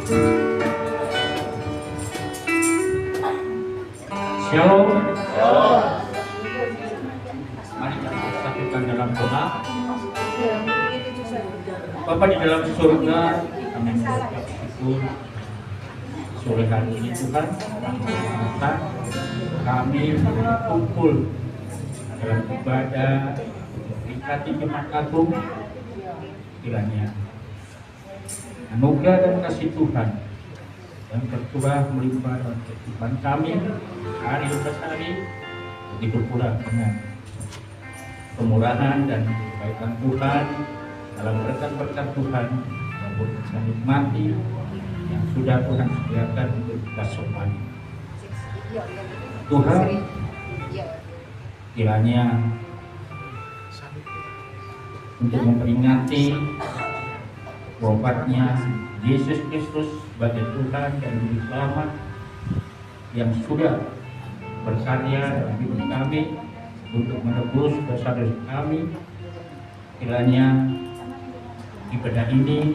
Shalom. Mari kita satukan dalam doa. Bapa di dalam surga, kami mengucap syukur sore hari ini Tuhan, kami berkumpul dalam ibadah memperingati Jumat Agung. Kiranya anugerah dan kasih Tuhan yang tercurah melimpah dalam kehidupan kami hari lepas hari begitu pula dengan kemurahan dan kebaikan Tuhan dalam berkat-berkat Tuhan yang kita nikmati yang sudah Tuhan sediakan untuk kita semuanya. Tuhan, kiranya untuk memperingati wafatnya Yesus Kristus sebagai Tuhan dan Juru Selamat yang sudah berkarya dalam hidup kami untuk menebus dosa-dosa kami, kiranya ibadah ini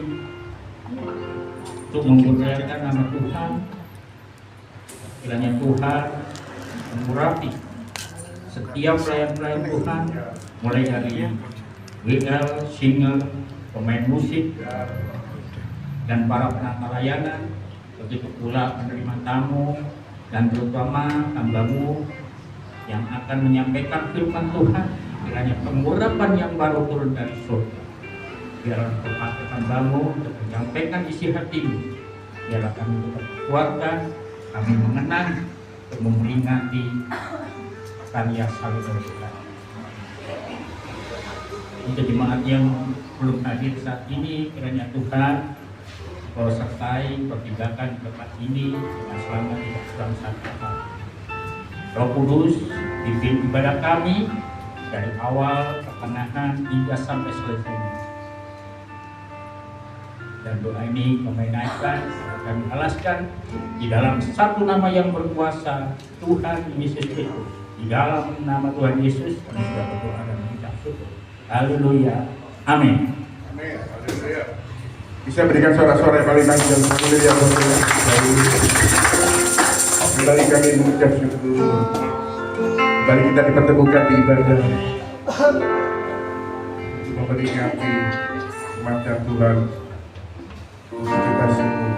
untuk memuliakan nama Tuhan, kiranya Tuhan mengurapi setiap pelayan-pelayan Tuhan, mulai dari WL, singer, pemain musik, dan para penata layanan, begitu pula penerima tamu, dan terutama hamba-Mu yang akan menyampaikan firman Tuhan. Kiranya pengurapan yang baru turun dari surga, biarlah berpakai hamba-Mu untuk menyampaikan isi hati-Mu. Biarlah kami berkekuatan, kami mengenang untuk memperingati karya salib kita. Untuk jemaat yang belum hadir saat ini, kiranya Tuhan Kau sertai pertibakan tempat ini dengan selamat tidak kurang satu hari. Roh Kudus pimpin ibadah kami dari awal, pertengahan hingga sampai selesai. Dan doa ini kami naikkan, kami alaskan di dalam satu nama yang berkuasa, Tuhan Yesus Kristus. Di dalam nama Tuhan Yesus kami sudah berdoa dan mengucap syukur. Haleluya. Amin. Amin. Haleluya. Bisa berikan suara-suara yang paling panjang haleluya. Kembali kami mengucap syukur. Kembali kita dipertemukan di ibadah untuk memperingati kematian Tuhan. Kita syukur.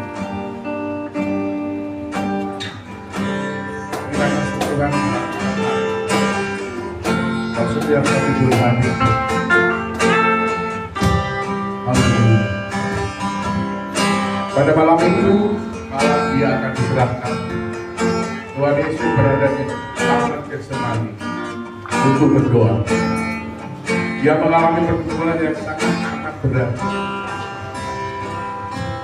Kita kasih Tuhan. Maksudnya kami Tuhan. Haleluya. Pada malam itu, malam Dia akan diserahkan. Tuhan Yesus berada di taman Getsemani untuk berdoa. Dia mengalami pergumulan yang sangat berat.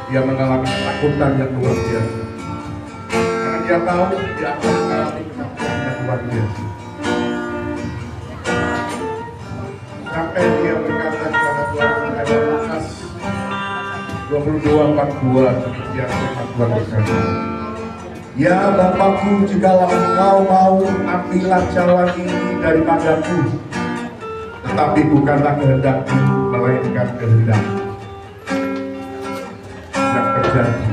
Dia mengalami ketakutan yang luar biasa. Karena Dia tahu Dia akan mengalami ketakutan yang luar biasa. Sampai Dia berkata kepada Tuhan pada Lukas 22:42, demikian firman Tuhan berkata, "Ya Bapakku, jikalau Engkau mau, ambillah cawan ini daripadaku, tetapi bukanlah kehendakku, melainkan kehendak-Mu." Yang terjadi,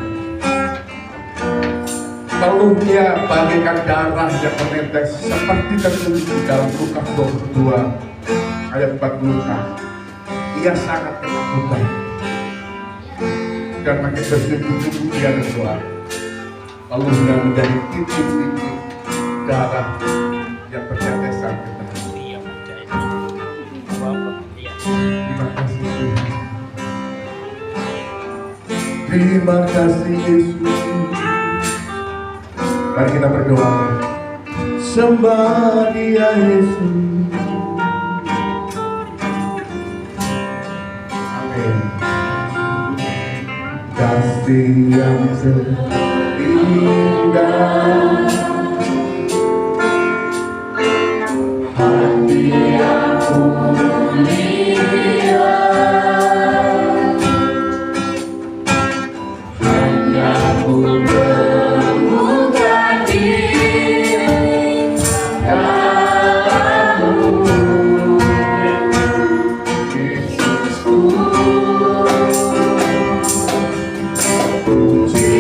peluhnya bagaikan darah yang menetes seperti tertulis di dalam Lukas 22 ayat 40. Ia sangat ketakutan dan makin bersungguh-sungguh dia berdoa. Lalu dia menjadi titik-titik darah yang bertetesan ke tanah. Terima kasih Tuhan. Terima kasih Yesus. Mari kita berdoa. Sembah Dia Yesus. Kasih yang terindah, hati yang mulia, hanya ku bermuka diri dalam-Mu, Yesusku. Puji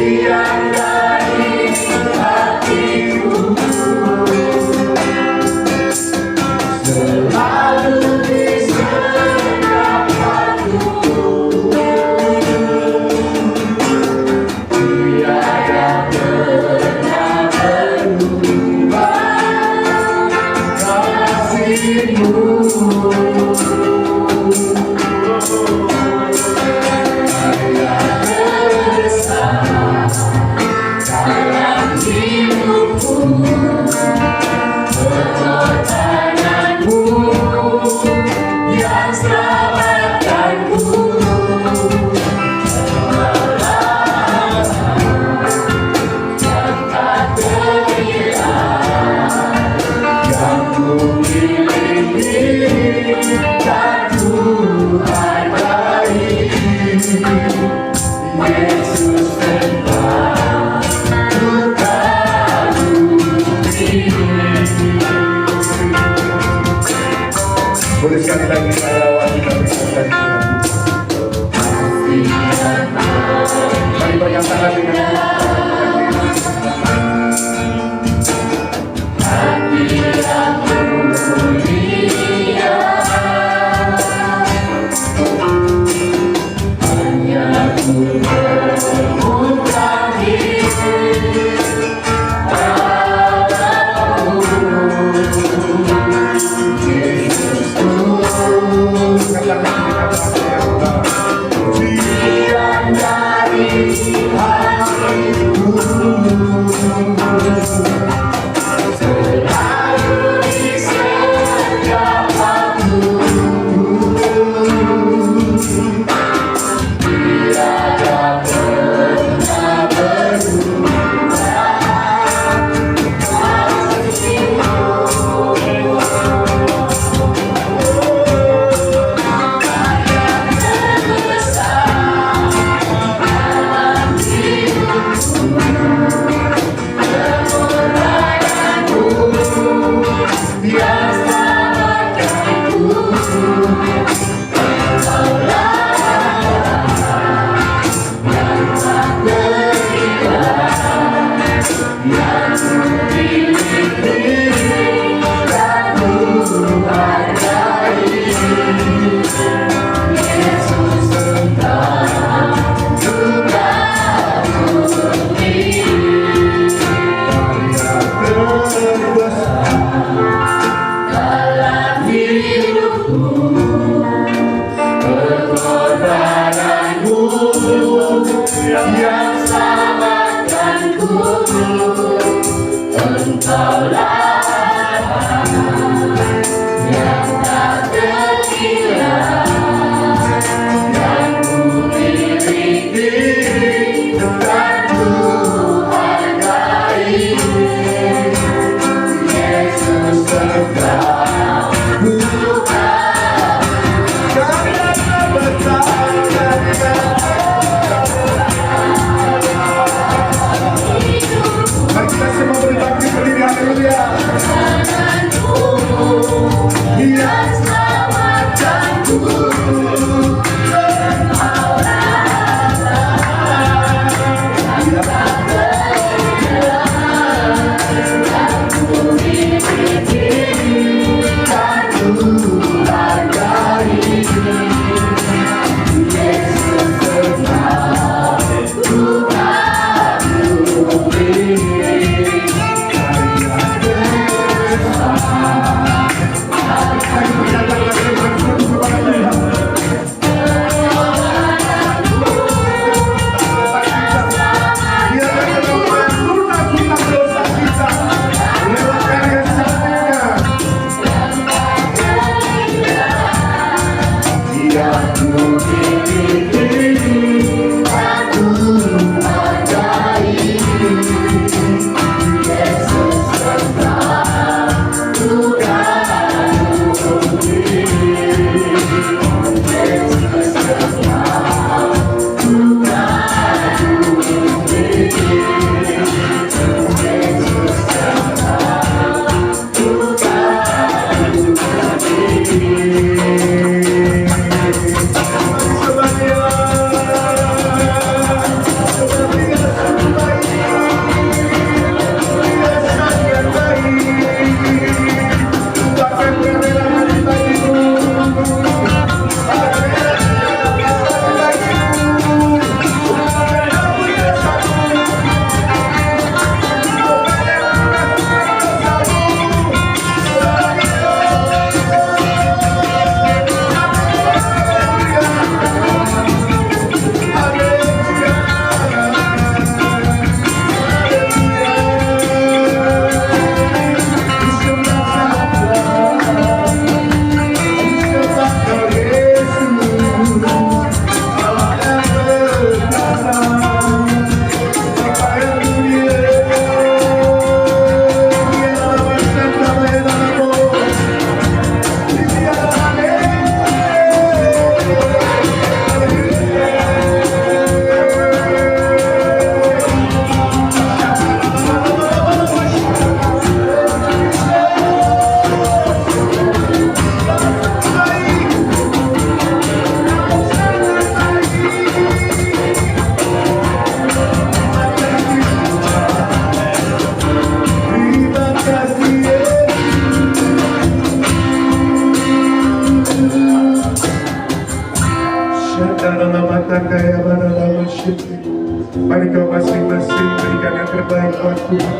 Mari kau masing-masing berikan yang terbaik buat Tuhan.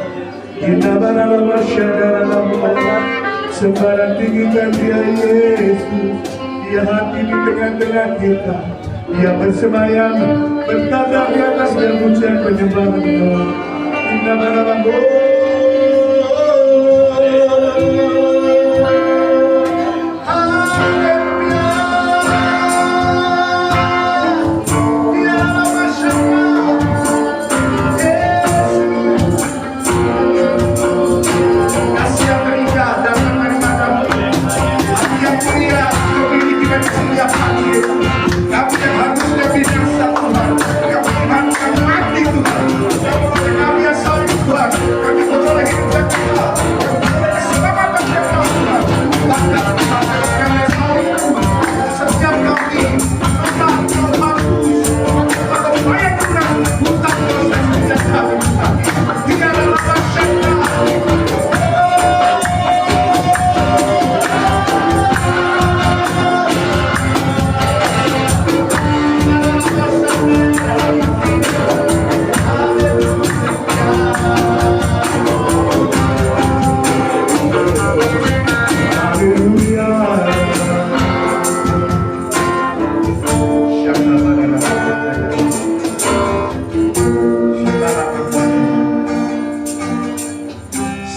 Inna baralama syadalama, sembarang tinggikan dia Yesus. Dia hati di tengah-tengah kita. Dia bersemayam, bertanda di atas dan hujan penyembahan. Inna baralama.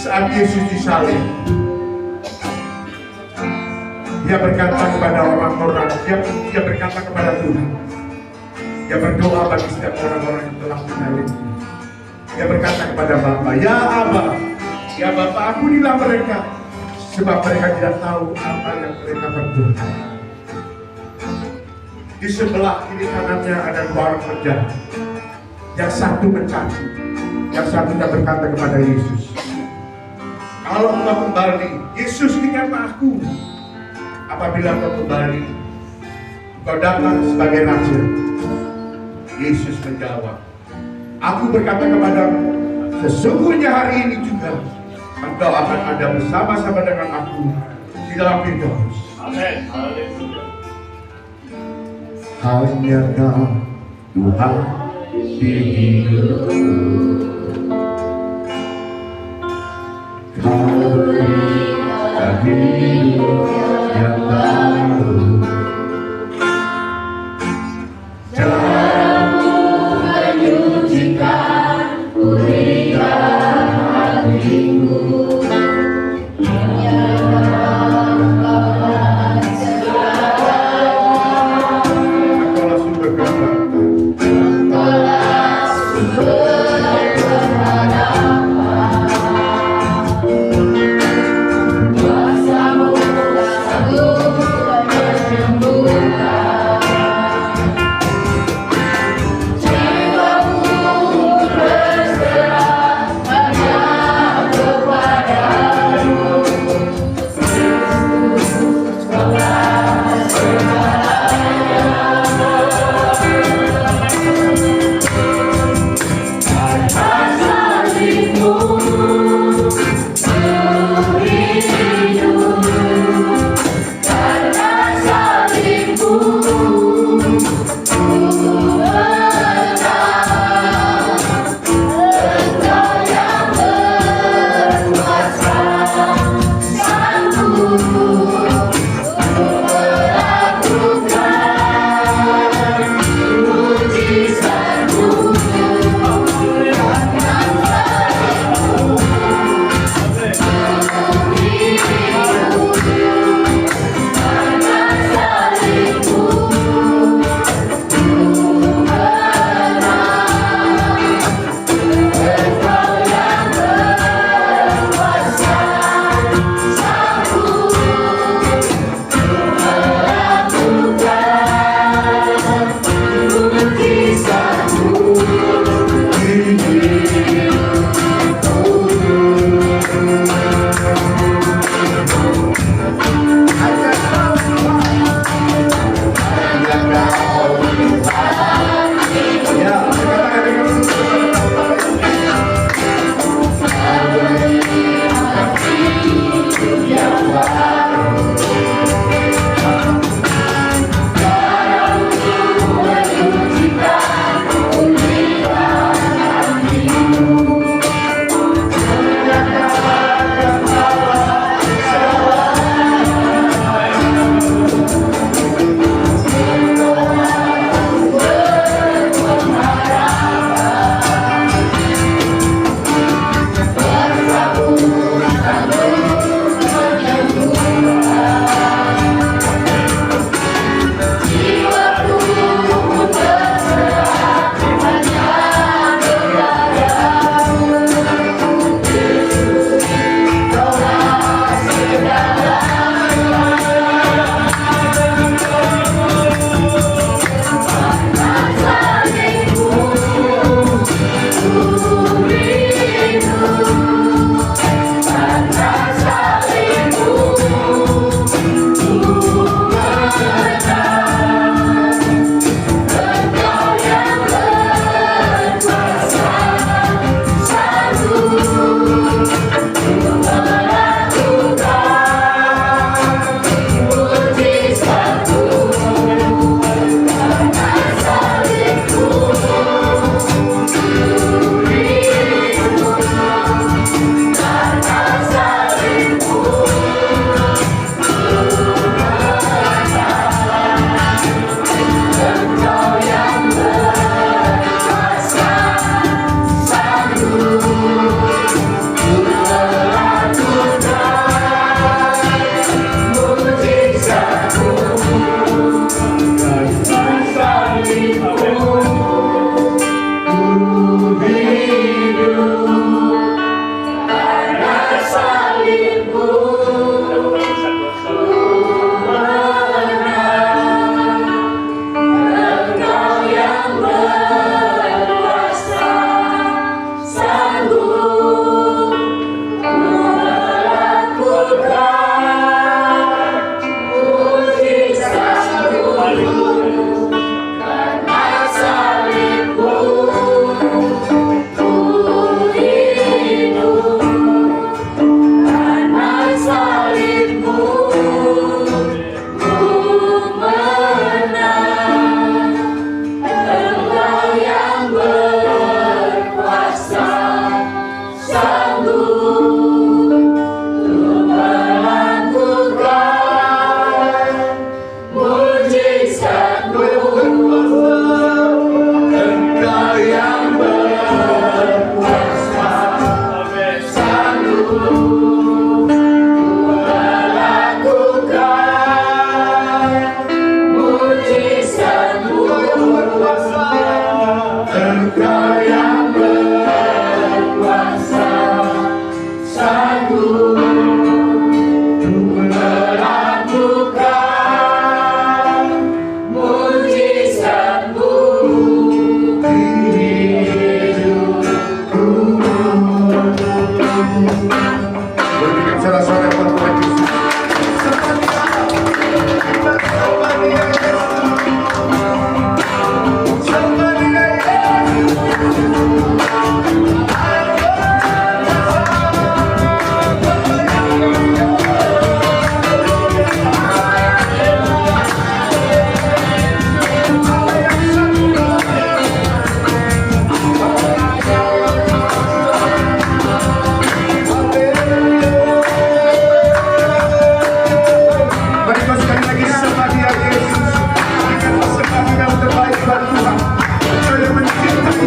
Saat Yesus disalib, dia berkata kepada orang-orang, dia berkata kepada Tuhan, dia berdoa bagi setiap orang-orang yang telah menyalib. Dia berkata kepada Bapa, ya Aba, ya Bapa, ampunilah mereka, sebab mereka tidak tahu apa yang mereka berbuat. Di sebelah kiri kanannya ada dua orang penjahat. Yang satu mencaci, yang satunya berkata kepada Yesus, kalau engkau kembali, Yesus ingat aku. Apabila engkau kembali, engkau datang sebagai raja. Yesus menjawab, aku berkata kepadamu, sesungguhnya hari ini juga engkau akan ada bersama-sama dengan aku di dalam Firdaus. Amin. Haleluya. Hanya Kau Tuhan di hidupku. Kau berikan hidup yang baru. Caramu menyucikan, pulihkan hatiku. Engkaulah sumber keharapan.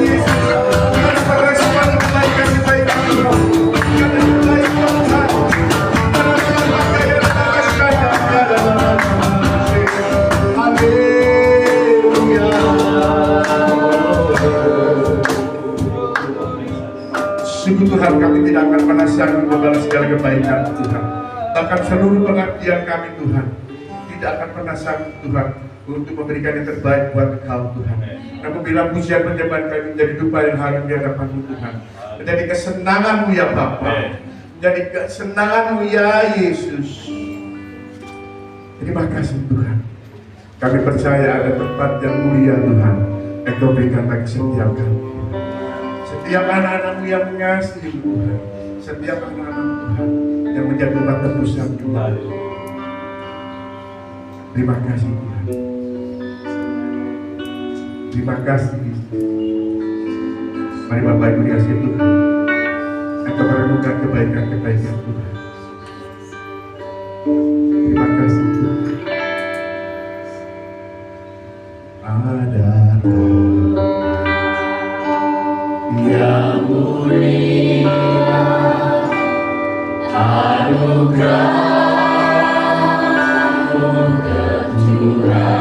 Yesus. Karena merespon kebaikan-kebaikan Tuhan. Karena kebaikan Tuhan. Karena kebaikan Tuhan. Haleluya. Sungguh Tuhan, kami tidak akan pernah sanggup membalas segala kebaikan Tuhan. Bahkan seluruh pengabdian kami Tuhan tidak akan pernah sanggup Tuhan untuk memberikan yang terbaik buat Engkau Tuhan. Namun bila pujian penyembahan kami menjadi dupa yang harum di hadapan-Mu Tuhan, menjadi kesenangan-Mu ya Bapa, menjadi kesenangan-Mu ya Yesus. Terima kasih Tuhan. Kami percaya ada tempat yang mulia Tuhan Engkau berikan bagi setiap kami. Setiap anak-anak-Mu yang mengasihi Tuhan, setiap anak-anak Tuhan yang menjadi tempat tebusan Tuhan. Terima kasih Tuhan. Terima kasih. Mari Bapak Ibu dikasihi Tuhan, Engkau merenungkan kebaikan-kebaikan Tuhan. Terima kasih Tuhan. Ada yang mulia, anugerah-Mu tercurah,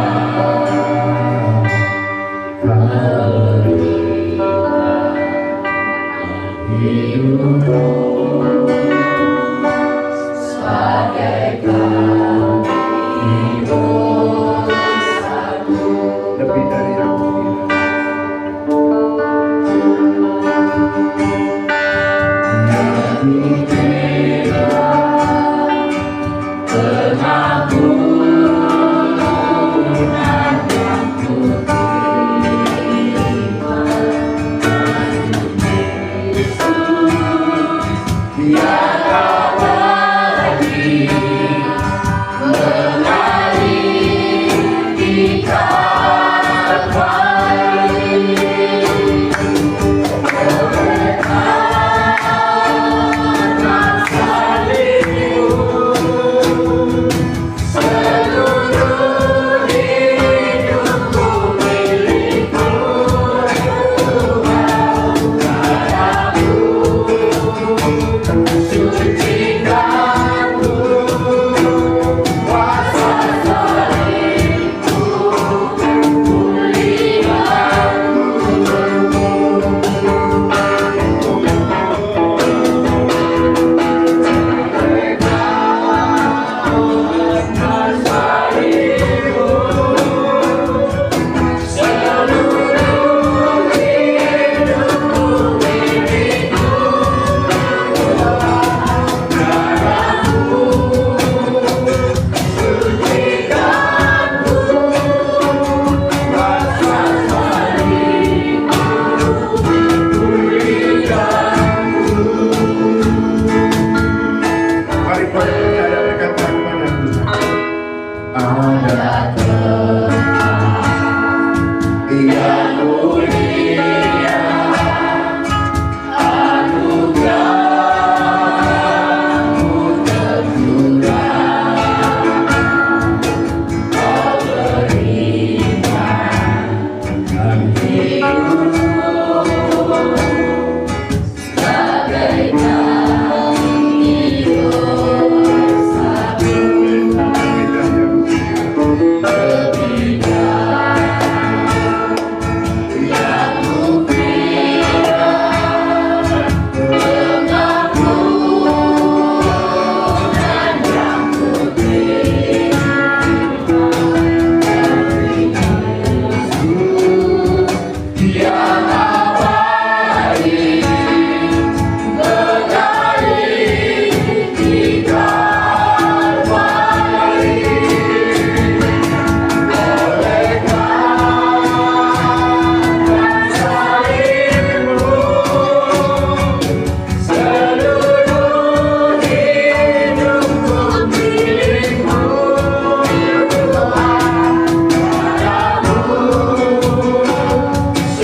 berikan hidupku bagaikan hidup satu, lebih dari yang mulia.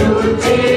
Suci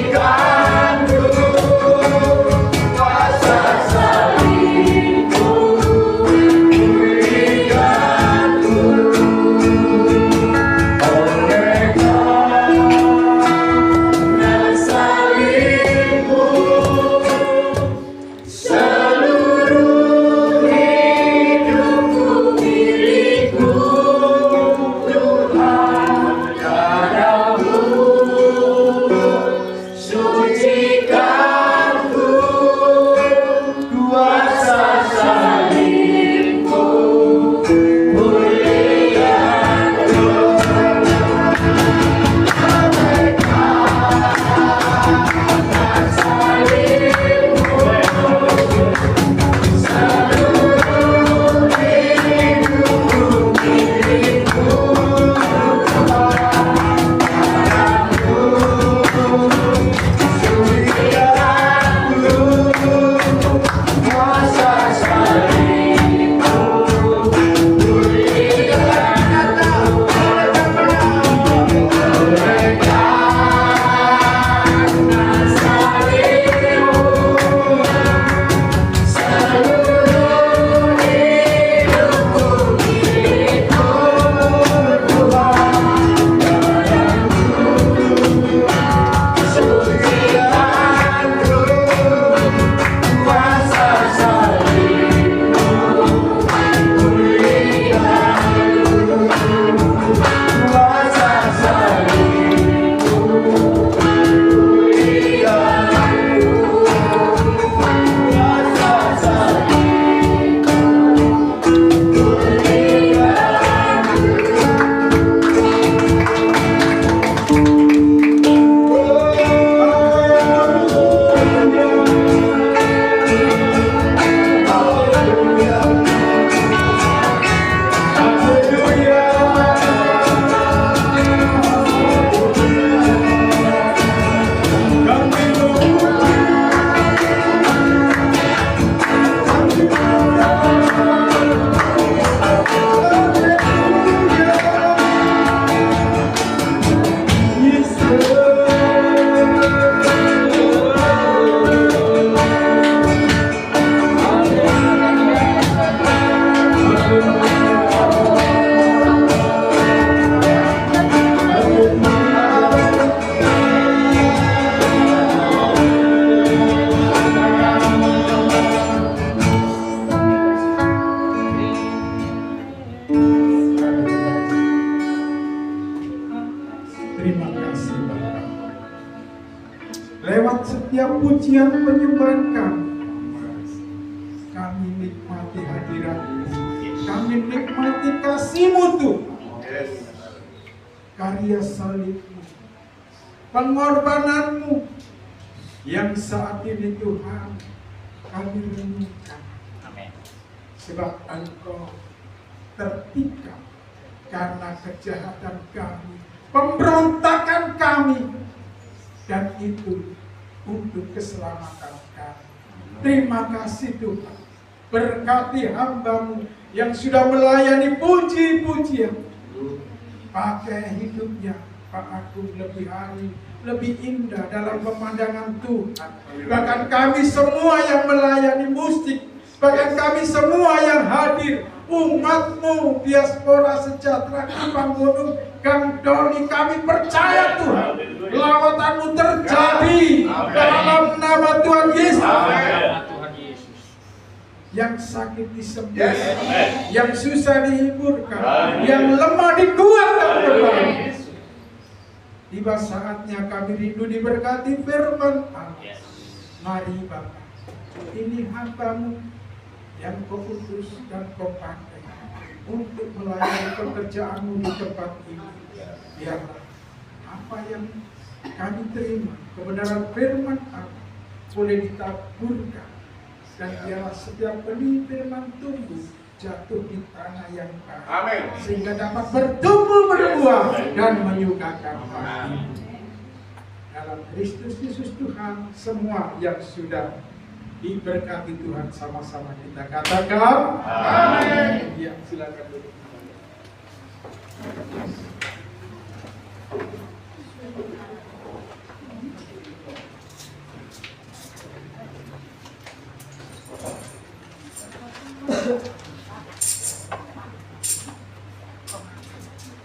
lewat setiap pujian penyembahan kami nikmati hadirat-Mu, kami nikmati kasih-Mu Tuhan, karya salib-Mu, pengorbanan-Mu yang saat ini Tuhan kami renungkan. Sebab Engkau tertikam karena kejahatan kami, pemberontakan kami, dan itu untuk keselamatan kami. Terima kasih Tuhan, berkati hamba-Mu yang sudah melayani puji-pujian, pakai hidupnya Pak Agung lebih hari, lebih indah dalam pemandangan Tuhan. Bahkan kami semua yang melayani musik, bahkan kami semua yang hadir, umat-Mu, diaspora sejahtera Kampung Gunung, Gang Doli, kami percaya Tuhan, lawatan-Mu terjadi dalam nama Tuhan Yesus. Yang sakit disembuhkan, yang susah dihiburkan, yang lemah dikuatkan kembali. Tiba saatnya kami rindu diberkati firman Allah. Mari Bapa, ini hamba-Mu yang Kau utus dan Kau pakai untuk melayani pekerjaan-Mu di tempat ini. Biarlah apa yang kami terima, kebenaran firman Allah, boleh ditaburkan, dan biarlah setiap benih firman tumbuh jatuh di tanah yang baik. Amin. Sehingga dapat bertumbuh berbuah dan menyukakan Hati. Dalam Kristus Yesus Tuhan, semua yang sudah diberkati Tuhan sama-sama kita katakan amin. Ya, silakan duduk.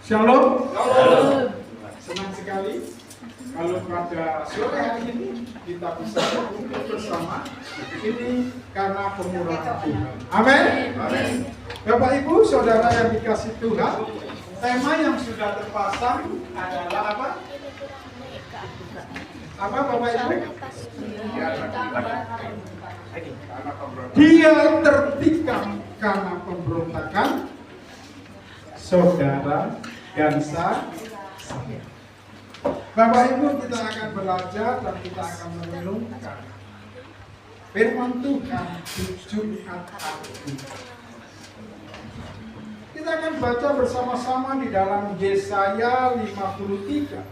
Shalom. Senang sekali kalau pada sore hari ini kita bisa berkumpul bersama. Ini karena pemurahan Tuhan. Amin. Bapak Ibu, saudara yang dikasih Tuhan, tema yang sudah terpasang adalah apa? Apa Bapak Ibu? Dia tertikam karena pemberontakan saudara Gansa. Bapak Ibu, kita akan belajar dan kita akan merenungkan firman Tuhan di Jumat Agung. Kita akan baca bersama-sama di dalam Yesaya 53.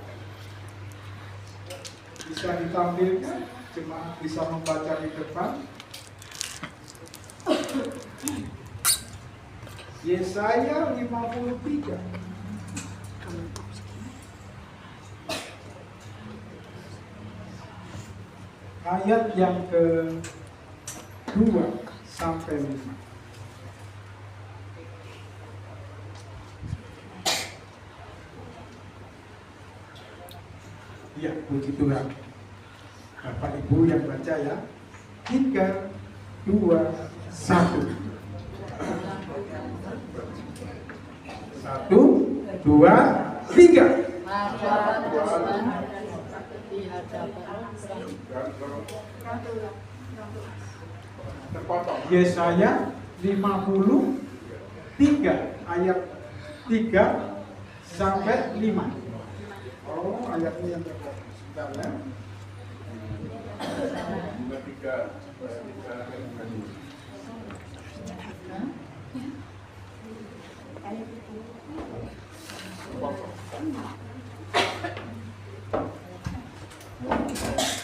Bisa ditampilkan, jemaat bisa membaca di depan. Yesaya 53. Ayat yang ke-2 sampai 5. Ya, puji Tuhan. Bapak Ibu yang baca ya. 3, 2, 1. 1, 2, 3. Yesaya 53 ayat 3 sampai 5. Oh, ayatnya yang terbaik. Sebentar ya. 53.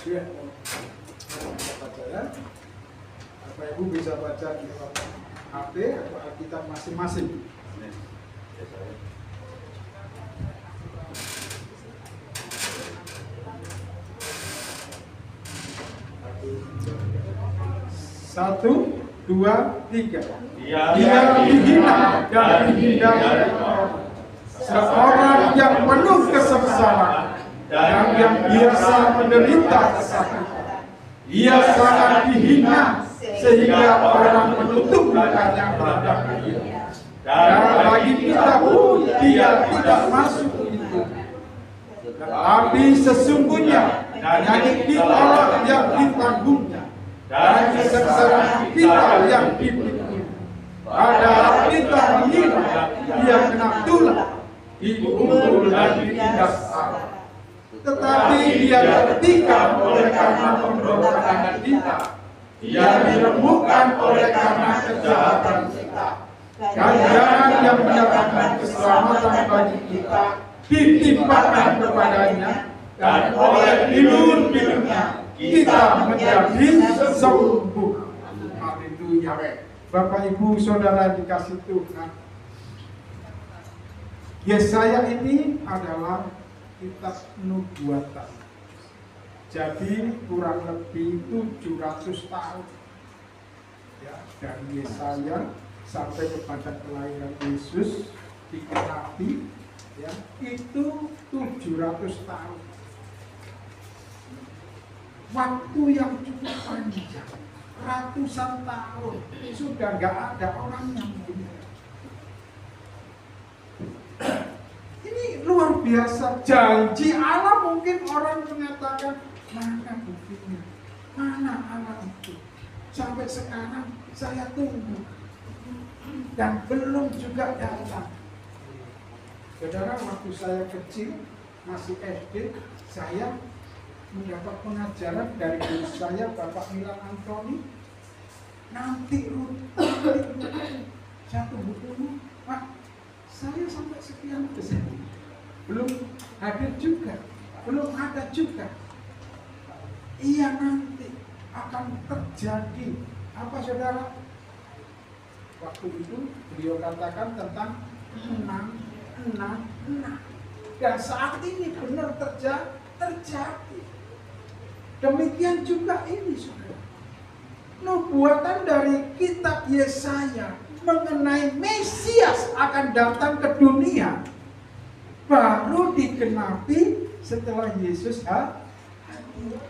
Ya, baca ya. Bapak Ibu bisa baca di HP atau Alkitab masing-masing. Satu, dua, tiga. Dia dihina dan dihindari orang. Seorang yang penuh kesengsaraan dan yang biasa menderita kesakitan. Ia sangat dihina sehingga orang menutup matanya terhadap dia. Dan bagi kita pun dia tidak masuk itu. tetapi sesungguhnya dari kita yang ditanggungnya, dan kesengsaraan kita yang dipikul. Padahal kita mengira dia kena tulah, dipukul dan ditindas Allah. Tetapi dia tertikam oleh karena pemberontakan kita, dia diremukkan oleh karena kejahatan kita. Ganjaran yang mendatangkan keselamatan bagi kita ditimpakan kepadanya, dan oleh pilur-pilurnya kita menjadi sembuh. Haleluya. Bapak Ibu Saudara dikasih Tuhan, Yesaya ini adalah kitab nubuatan. Jadi kurang lebih 700 tahun ya, dari Yesaya sampai kepada kelahiran Yesus dikenapi ya, itu 700 tahun. Waktu yang cukup panjang, ratusan tahun, sudah nggak ada orang yang benar. Ini luar biasa, janji Allah. Mungkin orang mengatakan, mana buktinya, mana Allah itu. Sampai sekarang saya tunggu dan belum juga datang. Saudara, waktu saya kecil, masih SD, saya mendapat pengajaran dari guru saya, Bapak Milan Antoni. Nanti saya tunggu dulu, Pak. Saya sampai sekian kesini belum hadir juga, belum ada juga. Iya, nanti akan terjadi apa, saudara? Waktu itu beliau katakan tentang 666, dan saat ini benar terjadi. Demikian juga ini, saudara. Nubuatan dari kitab Yesaya mengenai Mesias akan datang ke dunia baru digenapi setelah Yesus hadir.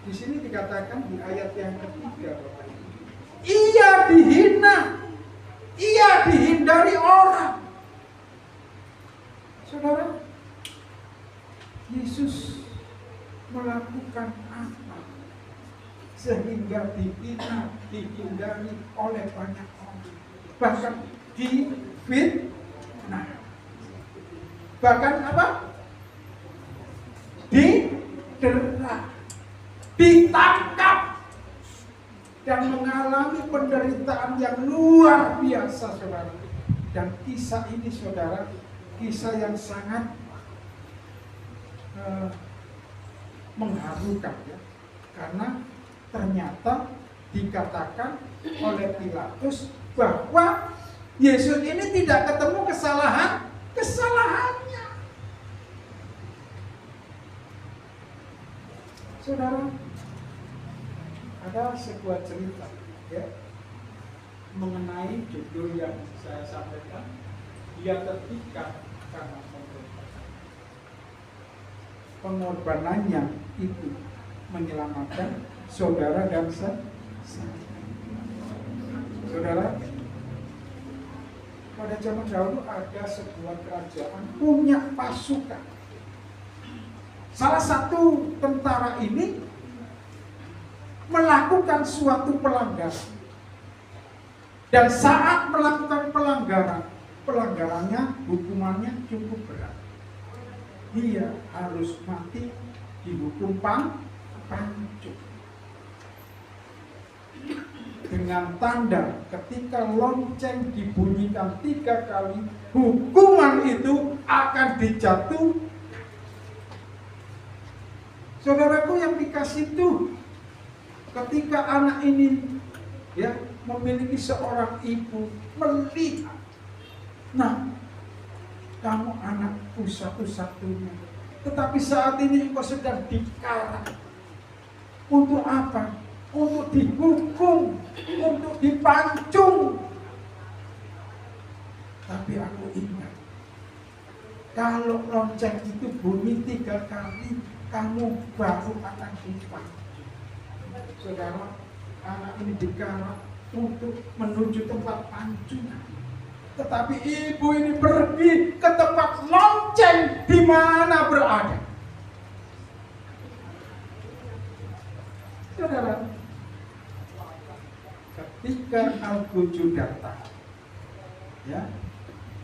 Di sini dikatakan di ayat yang ketiga, Bapak Ibu, ia dihina, ia dihindari orang. Saudara, Yesus melakukan apa sehingga dihina, dihindari oleh banyak orang, bahkan difitnah, bahkan apa? Didera, ditangkap, dan mengalami penderitaan yang luar biasa, saudara. Dan kisah ini, saudara, kisah yang sangat mengharukan ya, karena ternyata dikatakan oleh Pilatus bahwa Yesus ini tidak ketemu kesalahannya. Saudara, ada sebuah cerita ya mengenai judul yang saya sampaikan, dia terpikat karena pengorbanannya itu menyelamatkan saudara dan saudara. Pada zaman dahulu ada sebuah kerajaan punya pasukan. Salah satu tentara ini melakukan suatu pelanggaran, dan saat melakukan pelanggarannya hukumannya cukup berat. Dia harus mati dihukum pancung. Dengan tanda ketika lonceng dibunyikan 3 kali, hukuman itu akan dijatuh. Saudaraku yang dikasih Tuhan, ketika anak ini ya memiliki seorang ibu melihat, nah, kamu anakku satu-satunya, tetapi saat ini engkau sedang dikarat. Untuk apa? Untuk dihukum, untuk dipancung. Tapi aku ingat, kalau lonceng itu bunyi 3 kali, kamu baru akan dipancung. Saudara, anak ini dikarat untuk menuju tempat pancungan. Tetapi ibu ini pergi ke tempat lonceng di mana berada. Saudara, ketika Al-Quju datang, ya,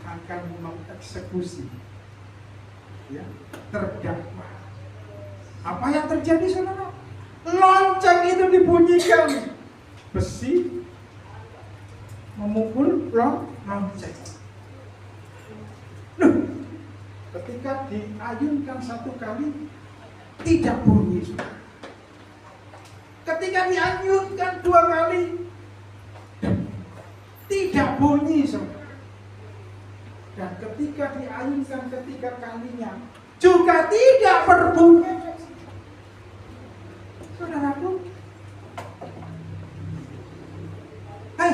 akan mengeksekusi, ya, terdakwa. Apa yang terjadi, saudara? Lonceng itu dibunyikan, besi memukul lonceng. Ketika diayunkan satu kali, tidak bunyi, saudara. Ketika diayunkan dua kali, tidak bunyi, saudara. Dan ketika diayunkan ketiga kalinya, juga tidak berbunyi. Saudaraku, hai,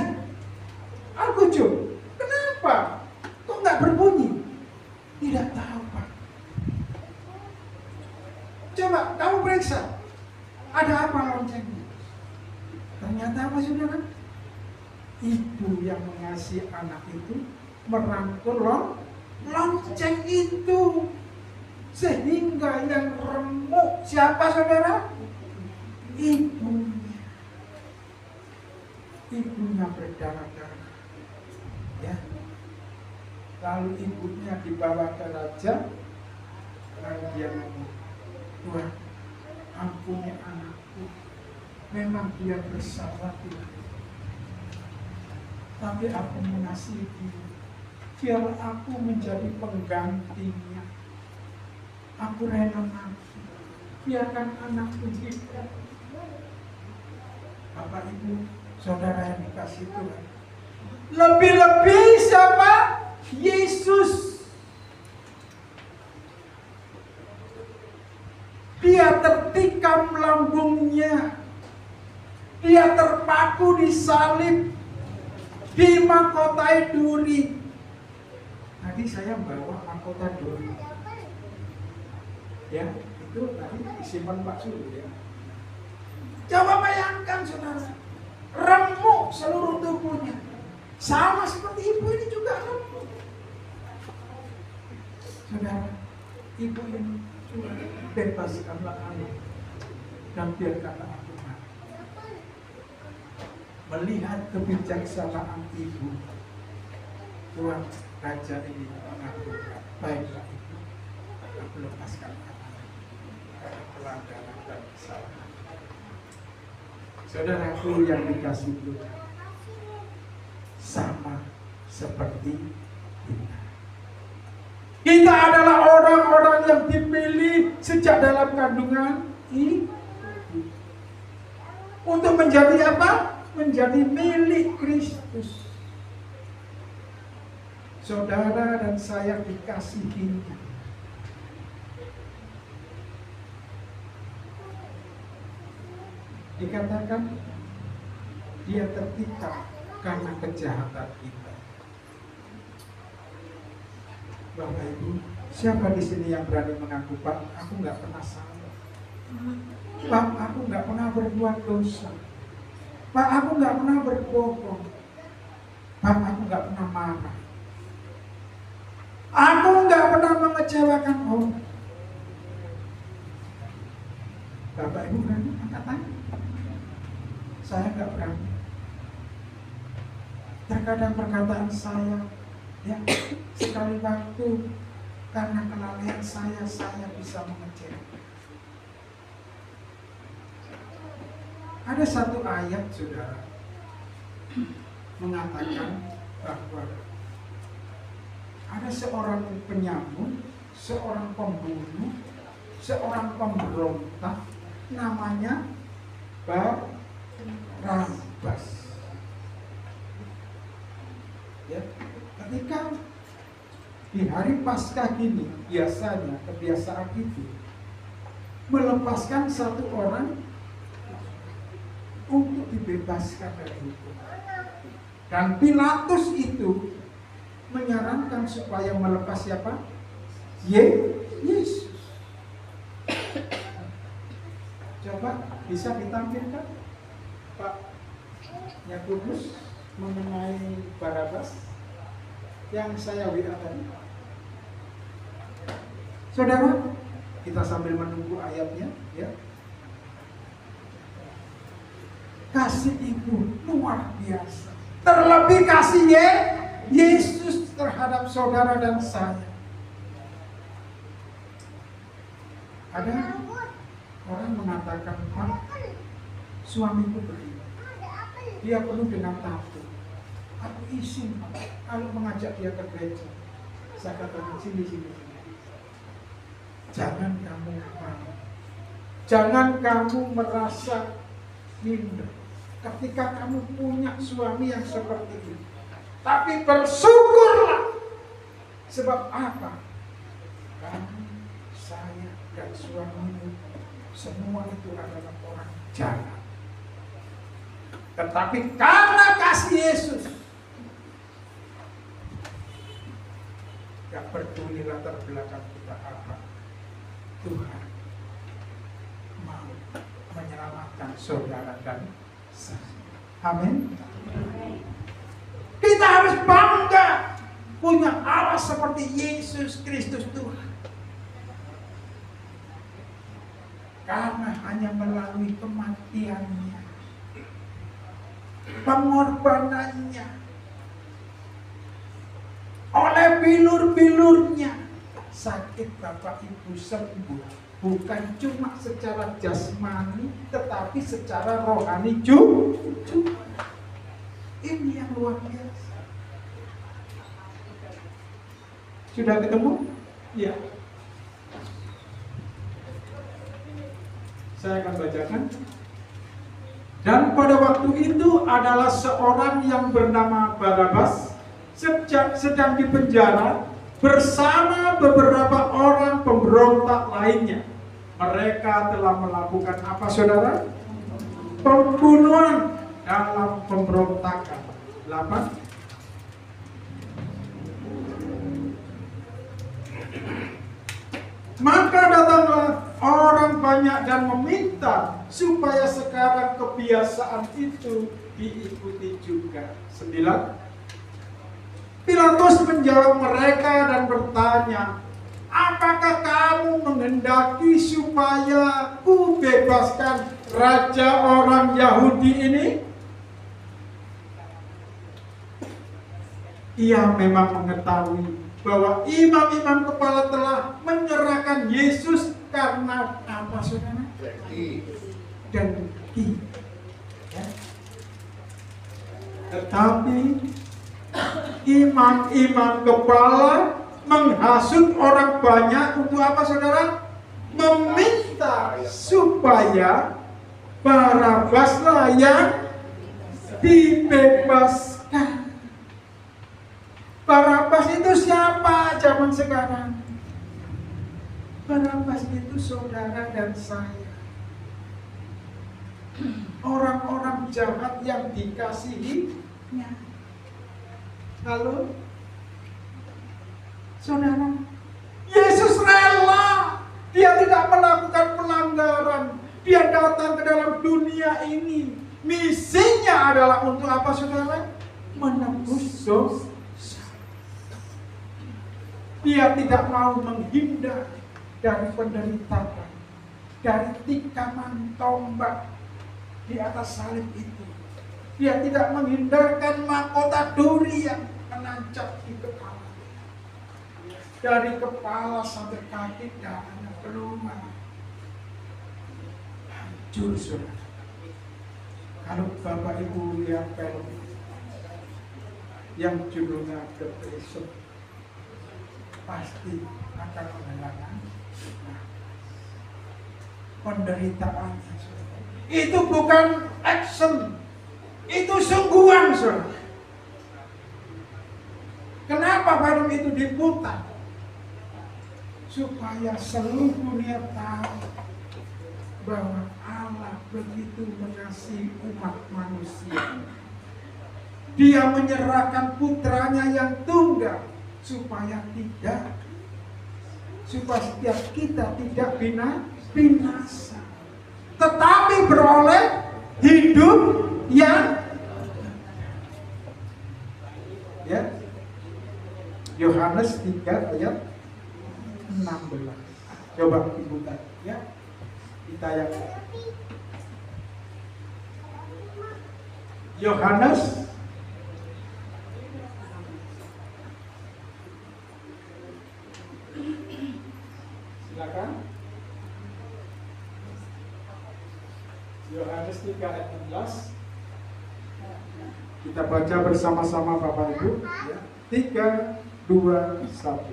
Al-Quju, kenapa? Kok nggak berbunyi? Tidak tahu, Pak. Coba kamu periksa, ada apa loncengnya? Ternyata apa, saudara? Ibu yang mengasihi anak itu merangkul lonceng itu, sehingga yang remuk siapa, saudara? Ibunya berdarah-darah, ya. Lalu ibunya dibawa ke raja, lalu dia ngomong, Tuhan, ampuni anakku, memang dia bersalah, Tuhan. Tapi aku mengasihi dia, biar aku menjadi penggantinya. Aku rela mati, biarkan anakku hidup. Bapak Ibu, saudara yang dikasih Tuhan, lebih-lebih siapa? Yesus. Dia tertikam lambungnya, dia terpaku di salib, dimahkotai duri. Tadi saya bawa mahkota duri, ya, itu tadi disimpan Pak Sulu, ya. Coba bayangkan, saudara, remuk seluruh tubuhnya, sama seperti ibu ini juga remuk. Saudara, ibu ini Tuhan, bebaskanlah anak dan biarkanlah aku mati. Melihat kebijaksanaan ibu, Tuhan, raja ini mengatakan, baiklah ibu, aku lepaskan anak karena pelanggaran dan kesalahan. Saudaraku yang dikasih Tuhan, sama seperti kita. Kita adalah orang-orang yang dipilih sejak dalam kandungan ibu. Untuk menjadi apa? Menjadi milik Kristus. Saudara dan saya dikasihinya. Dikatakan dia tertikam karena kejahatan kita. Bapak Ibu, siapa di sini yang berani mengaku, Pak, aku nggak pernah salah, Pak, aku nggak pernah berbuat dosa, Pak, aku nggak pernah berbohong, Pak, aku nggak pernah marah, aku nggak pernah mengecewakan orang. Bapak Ibu berani angkat tangan? Saya nggak berani. Terkadang perkataan saya, ya, sekali waktu karena kelalaian saya bisa mengecewakan. Ada satu ayat, saudara, mengatakan bahwa ada seorang penyamun, seorang pembunuh, seorang pemberontak, namanya Barabas. Ya, ketika di hari Paskah ini, biasanya kebiasaan itu melepaskan satu orang untuk dibebaskan dari hukum. Dan Pilatus itu menyarankan supaya melepas siapa? Yesus. Coba bisa ditampilkan, Pak Yakobus, mengenai Barabas. yang saya WA tadi? Saudara, kita sambil menunggu ayatnya, ya. Kasih ibu luar biasa. Terlebih kasih Yesus terhadap saudara dan saya. Ada orang mengatakan, suamiku begini, dia penuh dengan takut. Aku izin kalau mengajak dia ke gereja. Saya katakan sini. Jangan kamu mau. Jangan kamu merasa minder ketika kamu punya suami yang seperti ini. Tapi bersyukurlah. Sebab apa? Kamu, saya, dan suamimu semua itu adalah orang jahat. Tetapi karena kasih Yesus, gak peduli latar belakang kita apa, Tuhan mau menyelamatkan saudara dan saya. Amin. Kita harus bangga punya Allah seperti Yesus Kristus Tuhan. Karena hanya melalui kematiannya, pengorbanannya, oleh bilur-bilurnya, sakit Bapak Ibu sembuh. Bukan cuma secara jasmani, tetapi secara rohani juga. Ini yang luar biasa. Sudah ketemu? Ya. Saya akan bacakan. Dan pada waktu itu adalah seorang yang bernama Barabas sedang dipenjara bersama beberapa orang pemberontak lainnya. Mereka telah melakukan apa, saudara? Pembunuhan dalam pemberontakan. 8. Maka datanglah orang banyak dan meminta supaya sekarang kebiasaan itu diikuti juga. 9. Pilatus menjawab mereka dan bertanya, apakah kamu menghendaki supaya ku bebaskan raja orang Yahudi ini? Ia memang mengetahui bahwa imam-imam kepala telah menyerahkan Yesus karena apa, saudara? Dengki. Ya. Tetapi imam-imam kepala menghasut orang banyak untuk apa, saudara? Meminta supaya Barabaslah yang dibebaskan. Barabas itu siapa zaman sekarang? Barabas itu saudara dan saya. Orang-orang jahat yang dikasihinya. Halo? Saudara, Yesus rela. Dia tidak melakukan pelanggaran. Dia datang ke dalam dunia ini. Misinya adalah untuk apa, saudara? Menebus dosa. Dia tidak mau menghindar dari penderitaan, dari tikaman tombak di atas salib itu. Dia tidak menghindarkan mahkota duri yang menancap di kepala. Dari kepala sampai kaki darahnya keluar. Hancur, saudara. Kalau Bapak Ibu lihat film yang judulnya Depression, pasti akan mengenalkan penderitaannya. Itu bukan action, itu sungguhan, saudara. Kenapa film itu diputar? Supaya seluruh dunia tahu bahwa Allah begitu mengasihi umat manusia. Dia menyerahkan putranya yang tunggal supaya setiap kita tidak binasa, tetapi beroleh hidup yang Yohanes 3 ayat 16. Coba dibuka ya. Ditayangkan. Yohanes silakan. Yohanes 3 ayat 16. Kita baca bersama-sama Bapak Ibu ya. 3, 2, 1.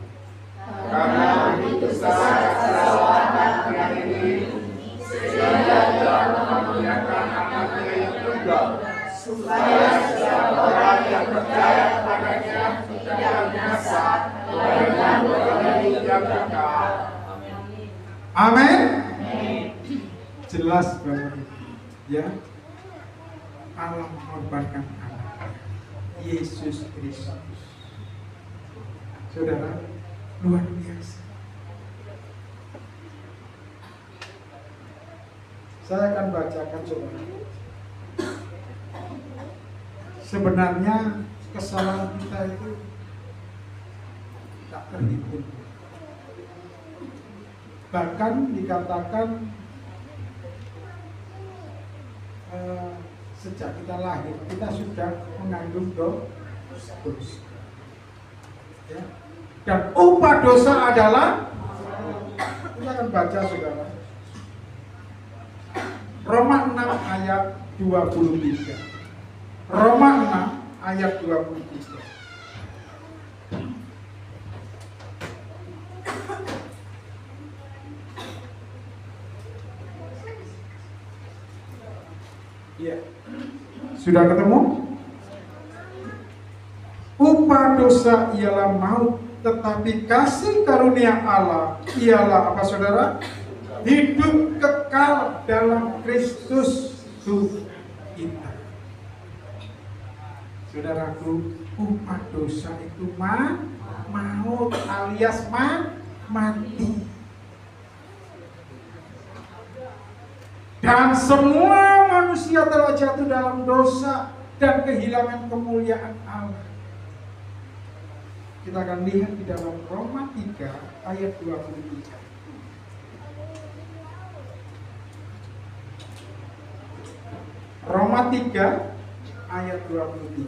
Karena itu besar Allah yang ini, sehingga Dia memuliakan anaknya yang tunggal, supaya setiap orang yang percaya kepadanya tidak binasa, melainkan beroleh hidup yang kekal. Amin. Jelas Bapak Ibu ya. Allah mengorbankan anaknya Yesus Kristus. Saudara, luar biasa. Saya akan bacakan saudara. Sebenarnya kesalahan kita itu tak terhitung. Bahkan dikatakan sejak kita lahir kita sudah mengandung dosa. Ya. Dan upah dosa adalah, kita akan baca saudara, Roma 6 ayat 23. Roma 6 ayat 23. Ya. Sudah ketemu? Upah dosa ialah maut, tetapi kasih karunia Allah ialah apa saudara? Hidup kekal dalam Kristus Tuhan kita. Saudaraku, upah dosa itu maut alias mati. Dan semua manusia telah jatuh dalam dosa dan kehilangan kemuliaan Allah. Kita akan lihat di dalam Roma 3 ayat 23. Roma 3 ayat 23.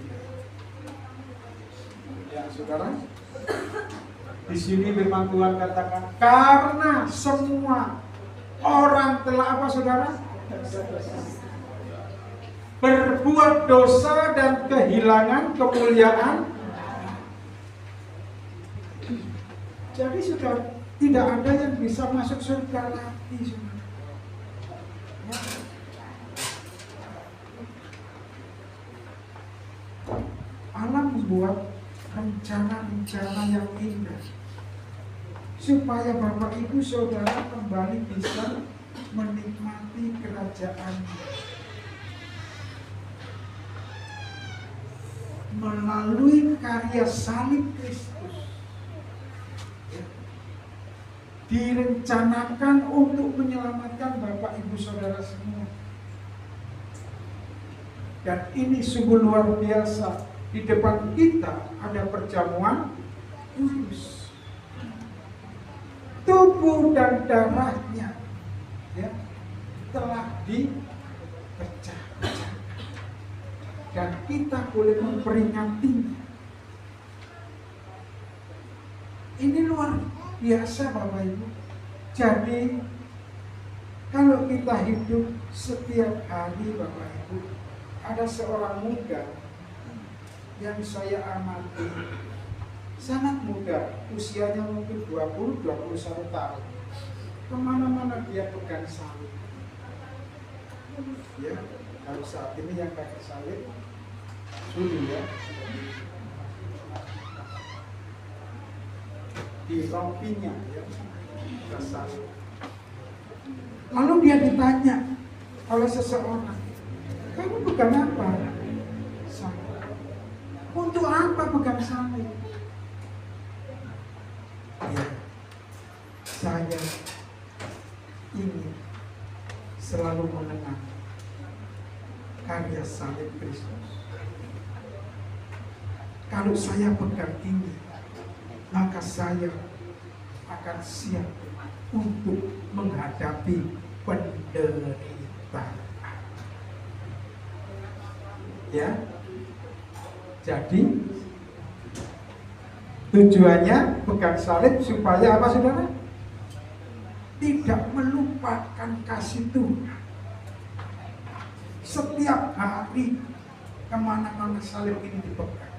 Ya, saudara. Di sini firman Tuhan katakan, karena semua orang telah apa saudara? Berbuat dosa dan kehilangan kemuliaan. Jadi sudah tidak ada yang bisa masuk surga lagi, saudara. Ya. Allah membuat rencana-rencana yang indah supaya Bapak Ibu Saudara kembali bisa menikmati kerajaan-Nya melalui karya salib Kristus. Ya. Direncanakan untuk menyelamatkan Bapak Ibu Saudara semua. Dan ini sungguh luar biasa. Di depan kita ada perjamuan kudus. Tubuh dan darahnya ya, telah dipecah-pecahkan. Dan kita boleh memperingatinya. Ini luar biasa Bapak Ibu. Jadi kalau kita hidup setiap hari Bapak Ibu, ada seorang muda yang saya amati, sangat muda, usianya mungkin 20-21 tahun. Kemana-mana dia pegang salib. Ya, kalau saat ini yang pakai salib sudah ya, di rompinya ya, salib. Lalu dia ditanya oleh seseorang, kamu pegang apa? Salib. Untuk apa pegang salib? Ya, saya ingin selalu mengenang karya salib Kristus. Kalau saya pegang ini, maka saya akan siap untuk menghadapi penderitaan. Ya, jadi tujuannya pegang salib supaya apa, saudara? Tidak melupakan kasih Tuhan. Setiap hari kemana-mana salib ini dipegang,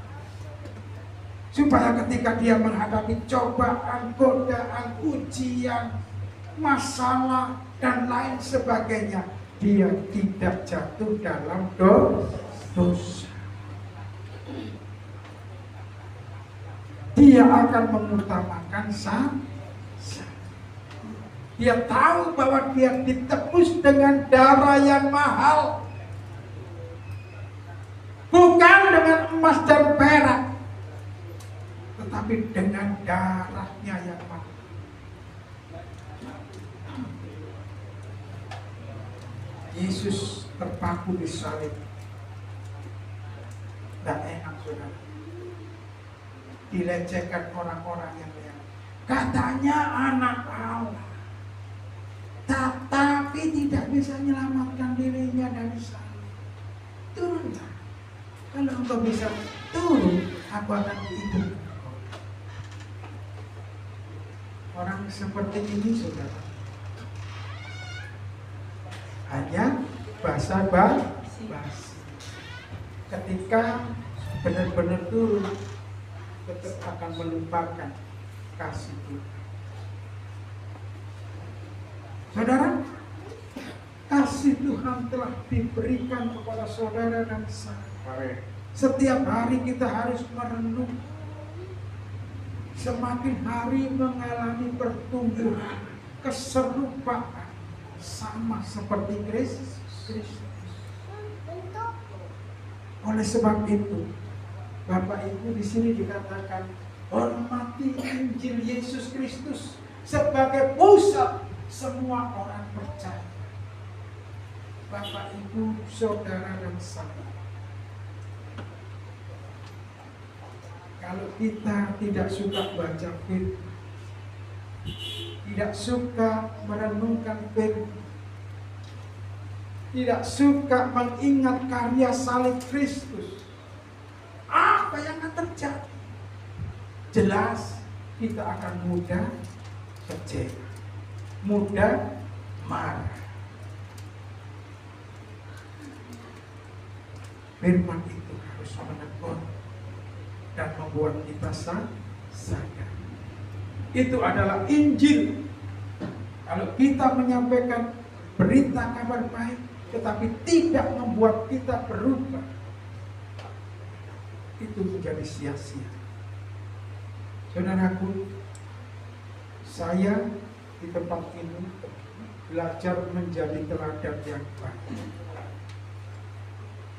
supaya ketika dia menghadapi cobaan, godaan, ujian, masalah, dan lain sebagainya, dia tidak jatuh dalam dosa. Dia akan mengutamakan dia tahu bahwa dia ditebus dengan darah yang mahal, bukan dengan emas dan perak, tetapi dengan darahnya yang mahal. Yesus terpaku di salib. Dan enak, saudara, dilecehkan orang-orang yang lain. Katanya anak Allah, tetapi tidak bisa menyelamatkan dirinya dari salib. Turunlah. Kalau engkau bisa turun, aku akan hidup. Orang seperti ini, saudara, hanya basa-basi. Ketika benar-benar turun, tetap akan melupakan kasih Tuhan. Saudara, kasih Tuhan telah diberikan kepada saudara dan saya. Setiap hari kita harus merenung. Semakin hari mengalami pertumbuhan, keserupaan sama seperti Kristus. Oleh sebab itu, Bapak Ibu, di sini dikatakan hormati Injil Yesus Kristus sebagai pusat semua orang percaya. Bapak Ibu, saudara dan saya, kalau kita tidak suka baca firman, tidak suka merenungkan firman, tidak suka mengingat karya salib Kristus, apa yang akan terjadi? Jelas kita akan mudah kecewa, mudah marah. Firman itu harus menegur dan membuat kita sadar. Itu adalah Injil. Kalau kita menyampaikan berita kabar baik, tetapi tidak membuat kita berubah, itu menjadi sia-sia. Saudaraku, saya di tempat ini belajar menjadi teladan yang baik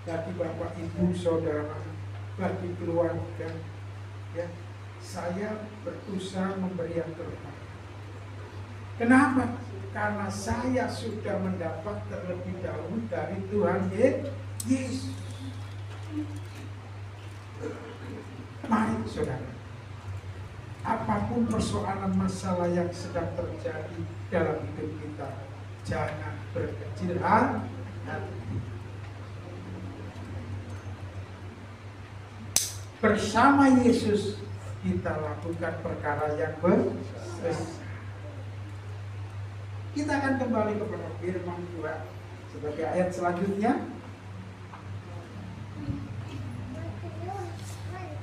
bagi Bapak Ibu Saudara, bagi keluarga. Ya, saya berusaha memberi yang terbaik. Kenapa? Karena saya sudah mendapat terlebih dahulu dari Tuhan Yesus. Mari saudara, apapun persoalan masalah yang sedang terjadi dalam hidup kita, jangan berkecil hati. Bersama Yesus kita lakukan perkara yang besar. Kita akan kembali kepada firman Tuhan sebagai ayat selanjutnya.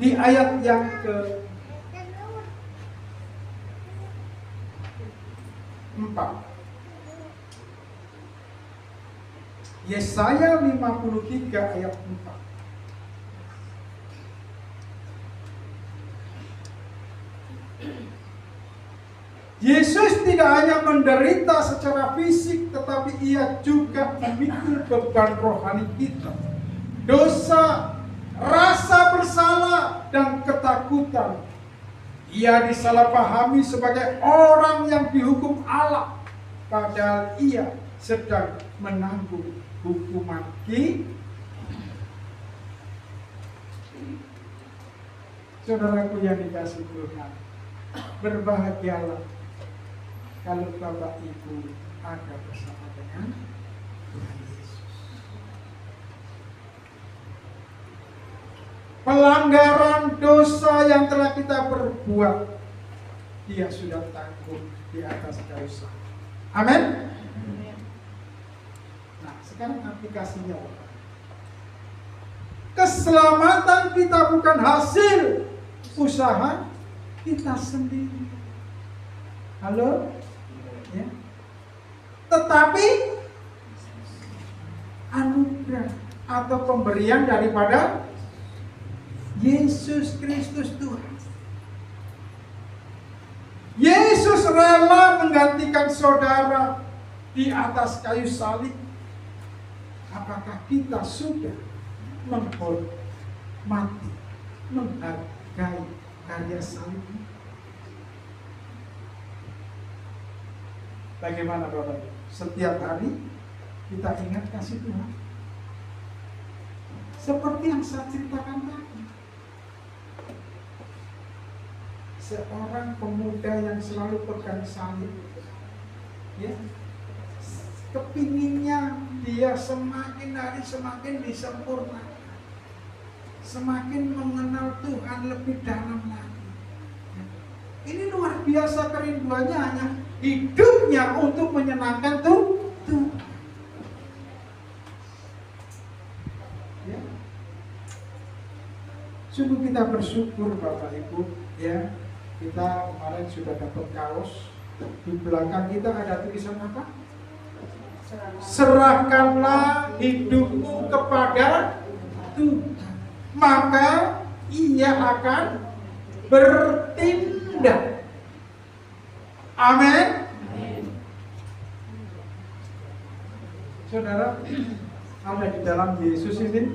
Di ayat yang ke-4, Yesaya 53 ayat 4. Yesus tidak hanya menderita secara fisik, tetapi ia juga memikul beban rohani kita. Dosa, rasa bersalah, dan ketakutan. Ia disalahpahami sebagai orang yang dihukum Allah, padahal ia sedang menanggung hukuman kita. Saudaraku yang dikasihi Tuhan, Berbahagialah kalau Bapak Ibu ada bersama dengan Tuhan Yesus. Pelanggaran dosa yang telah kita perbuat, Dia sudah tanggung di atas kayu salib. Amin. Nah, sekarang aplikasinya. Keselamatan kita bukan hasil usaha kita sendiri. Halo? Ya. Tetapi anugerah atau pemberian daripada Yesus Kristus Tuhan. Yesus rela menggantikan saudara di atas kayu salib. Apakah kita sudah menghormati, menghargai karya salib? Bagaimana Bapak? Setiap hari kita ingat kasih Tuhan. Seperti yang saya ceritakan tadi. Seorang pemuda yang selalu pegang salib, ya, kepinginnya dia semakin hari semakin disempurnakan, semakin mengenal Tuhan lebih dalam lagi. Ini luar biasa kerinduannya, hanya hidupnya untuk menyenangkan Tuhan. Ya. Sungguh kita bersyukur Bapak Ibu, ya. Kita kemarin sudah dapat kaos. Di belakang kita ada tulisan apa? Serahkanlah hidupmu kepada Tuhan, maka Ia akan bertindak. Amin. Saudara, ada di dalam Yesus ini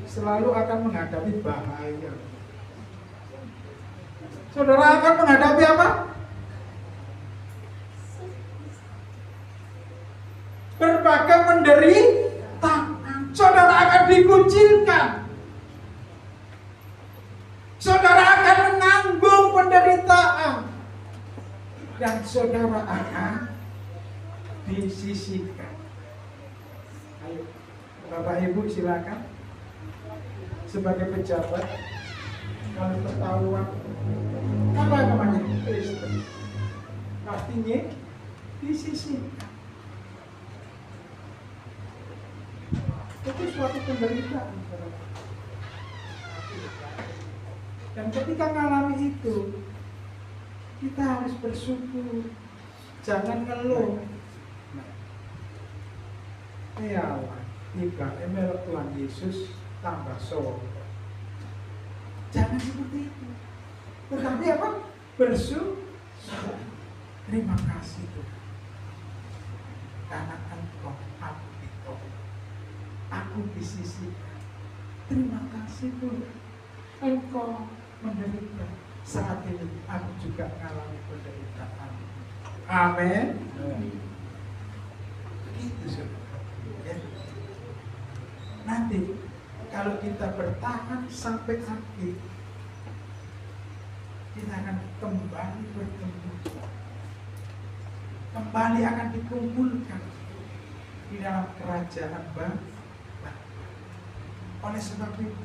selalu akan menghadapi bahaya. Saudara akan menghadapi apa? Berbagai penderitaan. Saudara akan dikucilkan. Saudara akan menanggung penderitaan. Dan saudara akan disisihkan. Ayo, Bapak Ibu silakan. Sebagai pejabat, kalau ketahuan apa namanya Kristen, pastinya disisihkan. Itu suatu penderitaan. Dan ketika mengalami itu, kita harus bersyukur, jangan ngeluh. Ya Allah, jika email Tuhan Yesus tambah soal. Jangan seperti itu. Tetapi apa? Bersyukur. Terima kasih Tuhan. Karena Engkau aku ditolong, aku disisihkan. Terima kasih Tuhan. Engkau menderita. Saat ini aku juga mengalami penderitaan. Amin. Begitu saudara. Ya. Nanti kalau kita bertahan sampai akhir, kita akan kembali bertemu, kembali akan dikumpulkan di dalam kerajaan Bapa. Oleh sebab itu,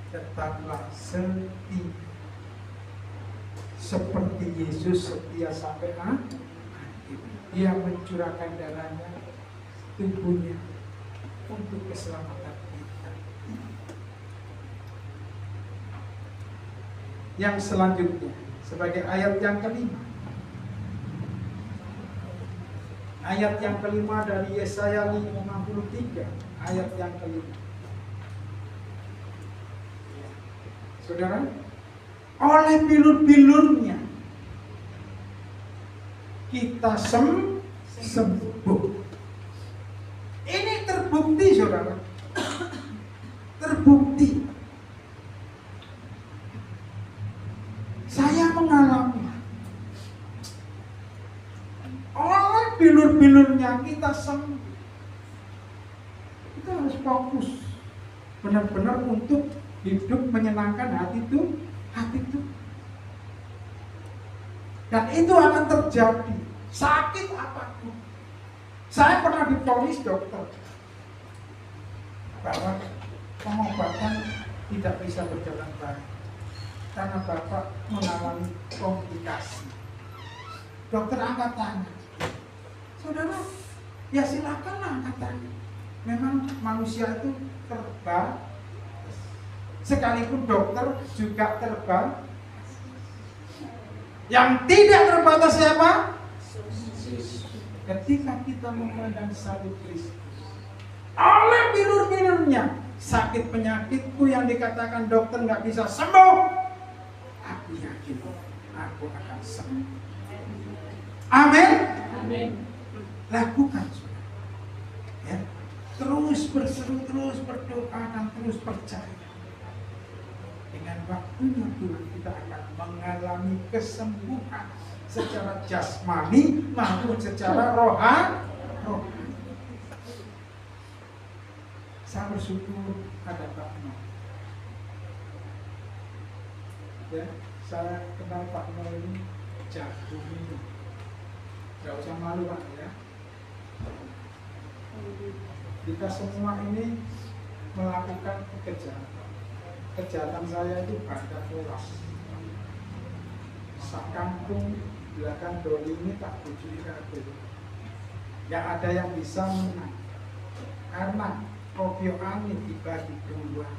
tetaplah setia seperti Yesus setia sampai akhir. Dia mencurahkan darahnya, tubuhnya untuk keselamatan kita. Yang selanjutnya sebagai ayat yang kelima. Ayat yang kelima dari Yesaya 53, ayat yang kelima. Saudara, oleh bilur-bilurnya kita sembuh. Ini terbukti saudara, terbukti. Saya mengalami oleh bilur-bilurnya kita sembuh. Kita harus fokus benar-benar untuk hidup menyenangkan hati itu. Dan itu akan terjadi. Sakit apapun. Saya pernah diponis dokter bahwa pengobatan tidak bisa berjalan baik karena Bapak mengalami komplikasi. Dokter angkat tangan. Saudara, ya silakanlah angkat tangan. Memang manusia itu terbatas. Sekalipun dokter juga terbatas. Yang tidak terbatas siapa? Ketika kita memandang salib Kristus, oleh bilur-bilurnya, sakit penyakitku yang dikatakan dokter nggak bisa sembuh, aku yakin aku akan sembuh. Amin. Amin. Lakukan, saudara. Ya. Terus berseru, terus berdoa, dan terus percaya. Dengan waktunya Tuhan kita akan mengalami kesembuhan secara jasmani maupun secara rohani. Saya bersyukur ada Pak Noel. Ya, saya kenal Pak Noel ini jago ini. Gak usah malu Pak ya. Kita semua ini melakukan kejahatan. Kejahatan saya itu bandar polas. Sakampung belakang doli ini tak bujui kabeh. Gak ada yang bisa menang. Karena Robio angin dibagi dua.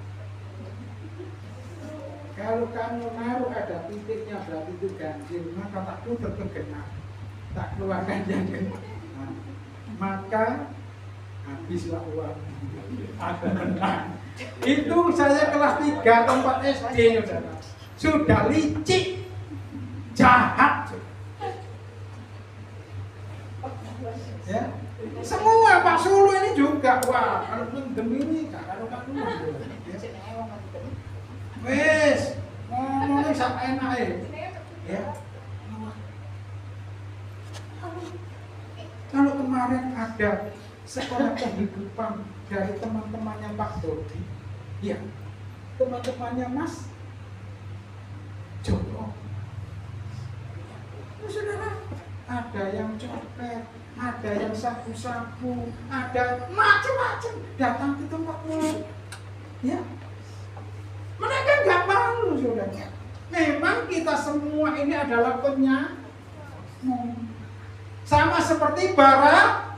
Kalau kamu naruh ada titiknya berarti itu ganjil, maka tak putar ke genap, tak keluarkan yang genap. Nah, maka habislah uang. Ada menang. Itu saya kelas 3 tempat SD, saudara. Sudah licik, jahat. Ya. Semua Pak Sulu ini juga, wah, kalau mendem ini, kalau kamu wes, ngomongnya sak enak ya. Kalau kemarin ada sekolah kehidupan dari teman-temannya Pak Dodi, ya, teman-temannya Mas Joko, saudara, ada yang copet, ada yang sapu-sapu, ada macam-macam datang ke tempat ini. Ya, mereka nggak malu, saudara. Memang kita semua ini adalah penyakit. Sama seperti bara.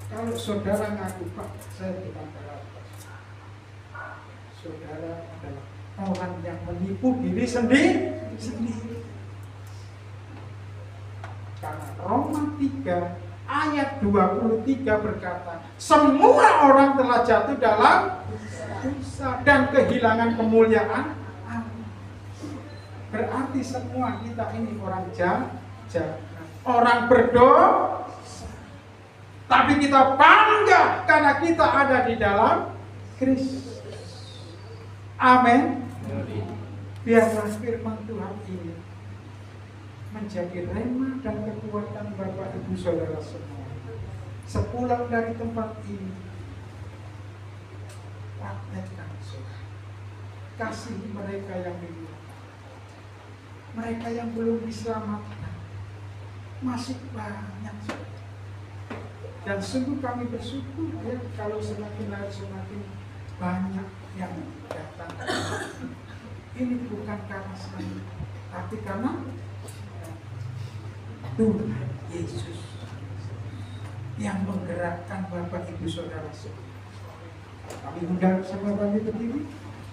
Kalau saudara ngaku, Pak, saya bukan Barabbas. Saudara adalah orang yang menipu diri sendiri. Karena Roma 3 ayat 23 berkata, semua orang telah jatuh dalam dosa dan kehilangan kemuliaan Allah. Berarti semua kita ini orang jahat, orang berdosa. Tapi kita bangga karena kita ada di dalam Kristus. Amin. Biarlah firman Tuhan ini menjadi rema dan kekuatan Bapak Ibu Saudara semua. Sepulang dari tempat ini, praktekkan saudara. Kasih mereka yang bingung, mereka yang belum diselamatkan, masih banyak saudara. Dan sungguh kami bersyukur ya, kalau semakin hari semakin banyak yang datang. Ini bukan karena saya, tapi karena Tuhan Yesus yang menggerakkan Bapak Ibu Saudara semua. Kami undang semua kami berdiri,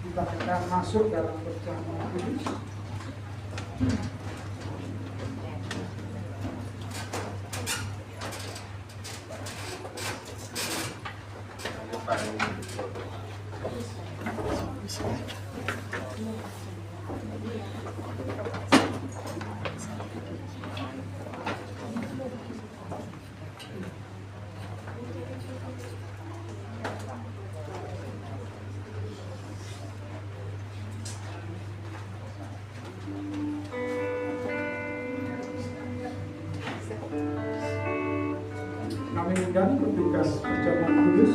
kita akan masuk dalam perjamuan kudus. Kami undang petugas perjamuan kudus.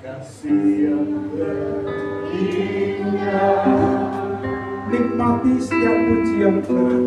Kasih yang berindah, Nikmati setiap pujian Tuhan.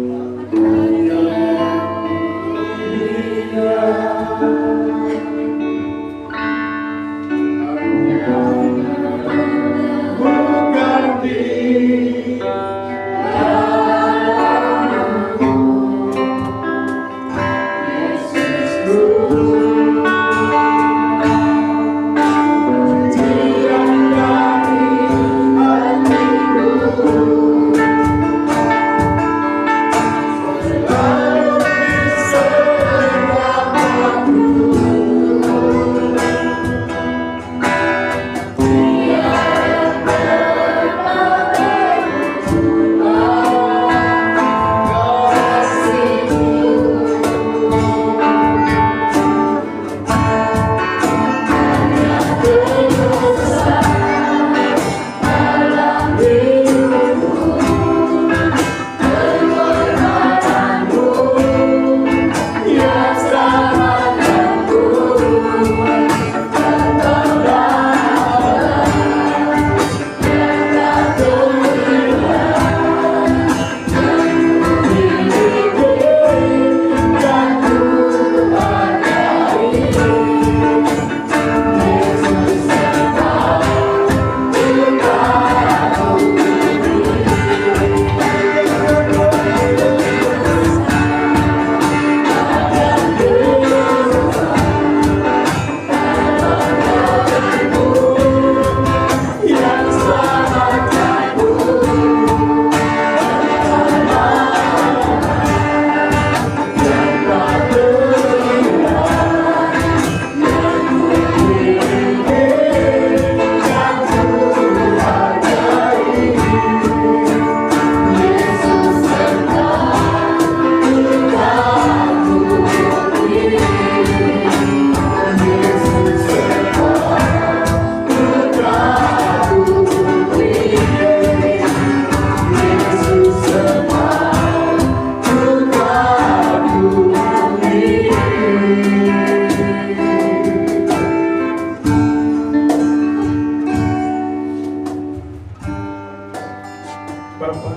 Bapa,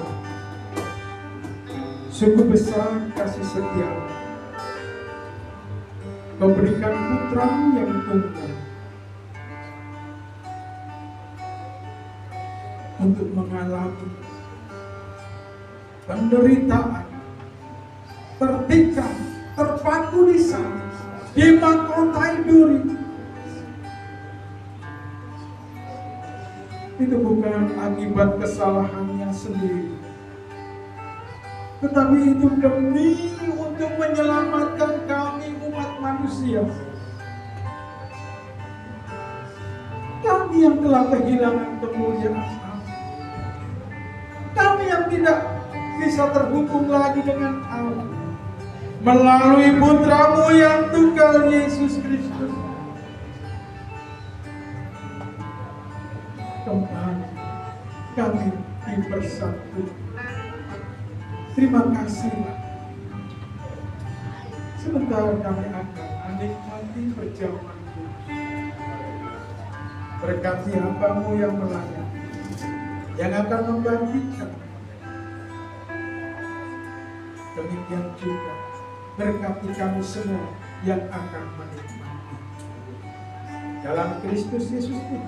sungguh besar kasih setia Kau berikan putra-Mu yang tunggal untuk mengalami penderitaan, tertikam, terpaku di sana, di mahkotai duri. Itu bukan akibat kesalahannya sendiri, tetapi itu demi untuk menyelamatkan kami umat manusia. Kami yang telah kehilangan kemuliaan Allah, kami yang tidak bisa terhubung lagi dengan Allah melalui putra-Mu yang tunggal Yesus Kristus. Kembali kami dipersatu. Terima kasih. Sebentar kami akan menikmati perjamuan kudus. Berkati hamba-Mu yang melayani, yang akan membagikan. Demikian juga berkati kami semua yang akan menikmati. Dalam Kristus Yesus ini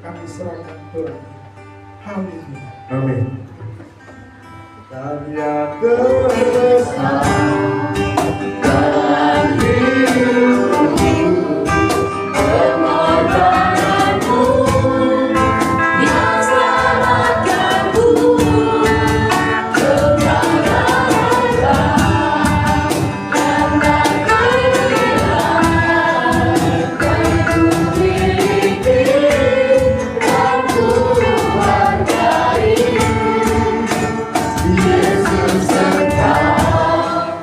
kami serahkan Tuhan. Haleluya. Amin. Karya terbesar dalam hidupku, pengorbananmu yang selamatkanku, kebenaran yang tak hilang, yang ku miliki dan ku hargai. Yesus engkau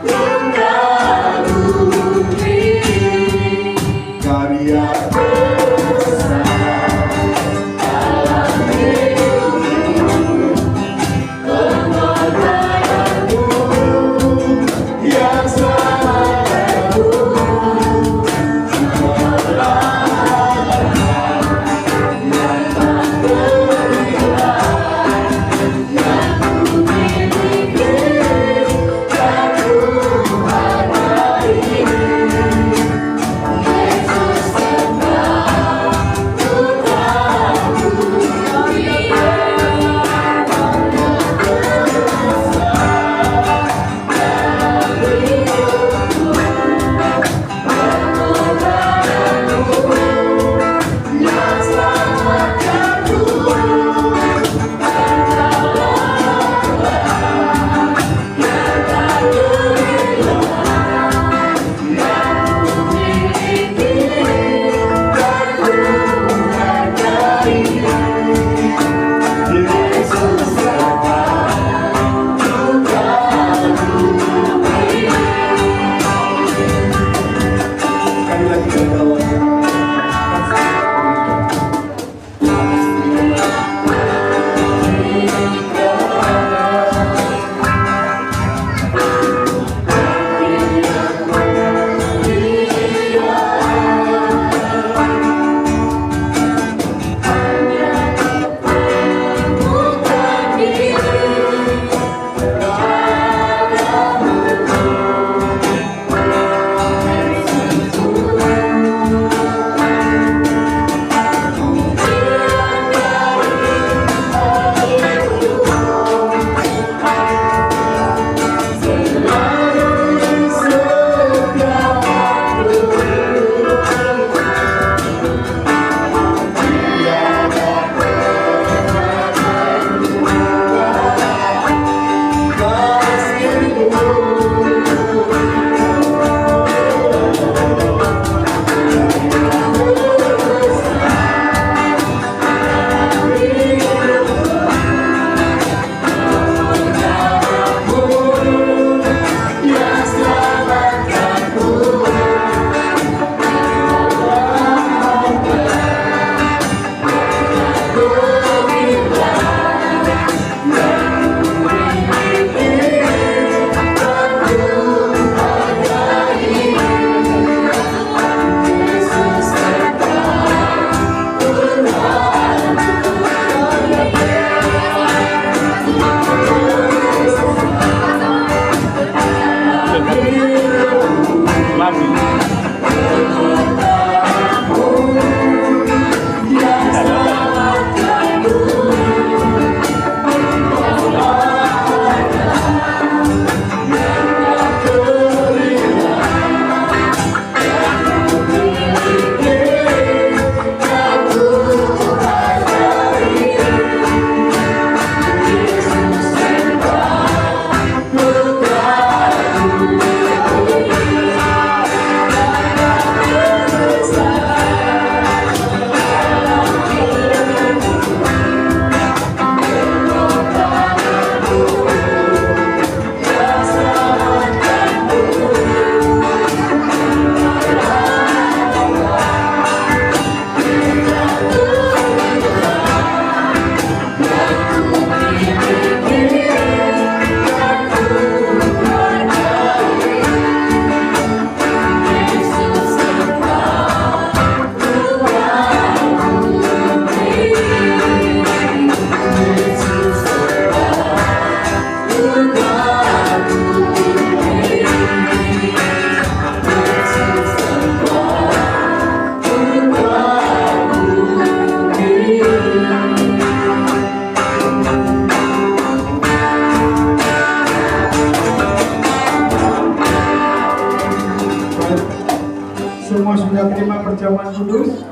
Sudah terima perjamuan kudus?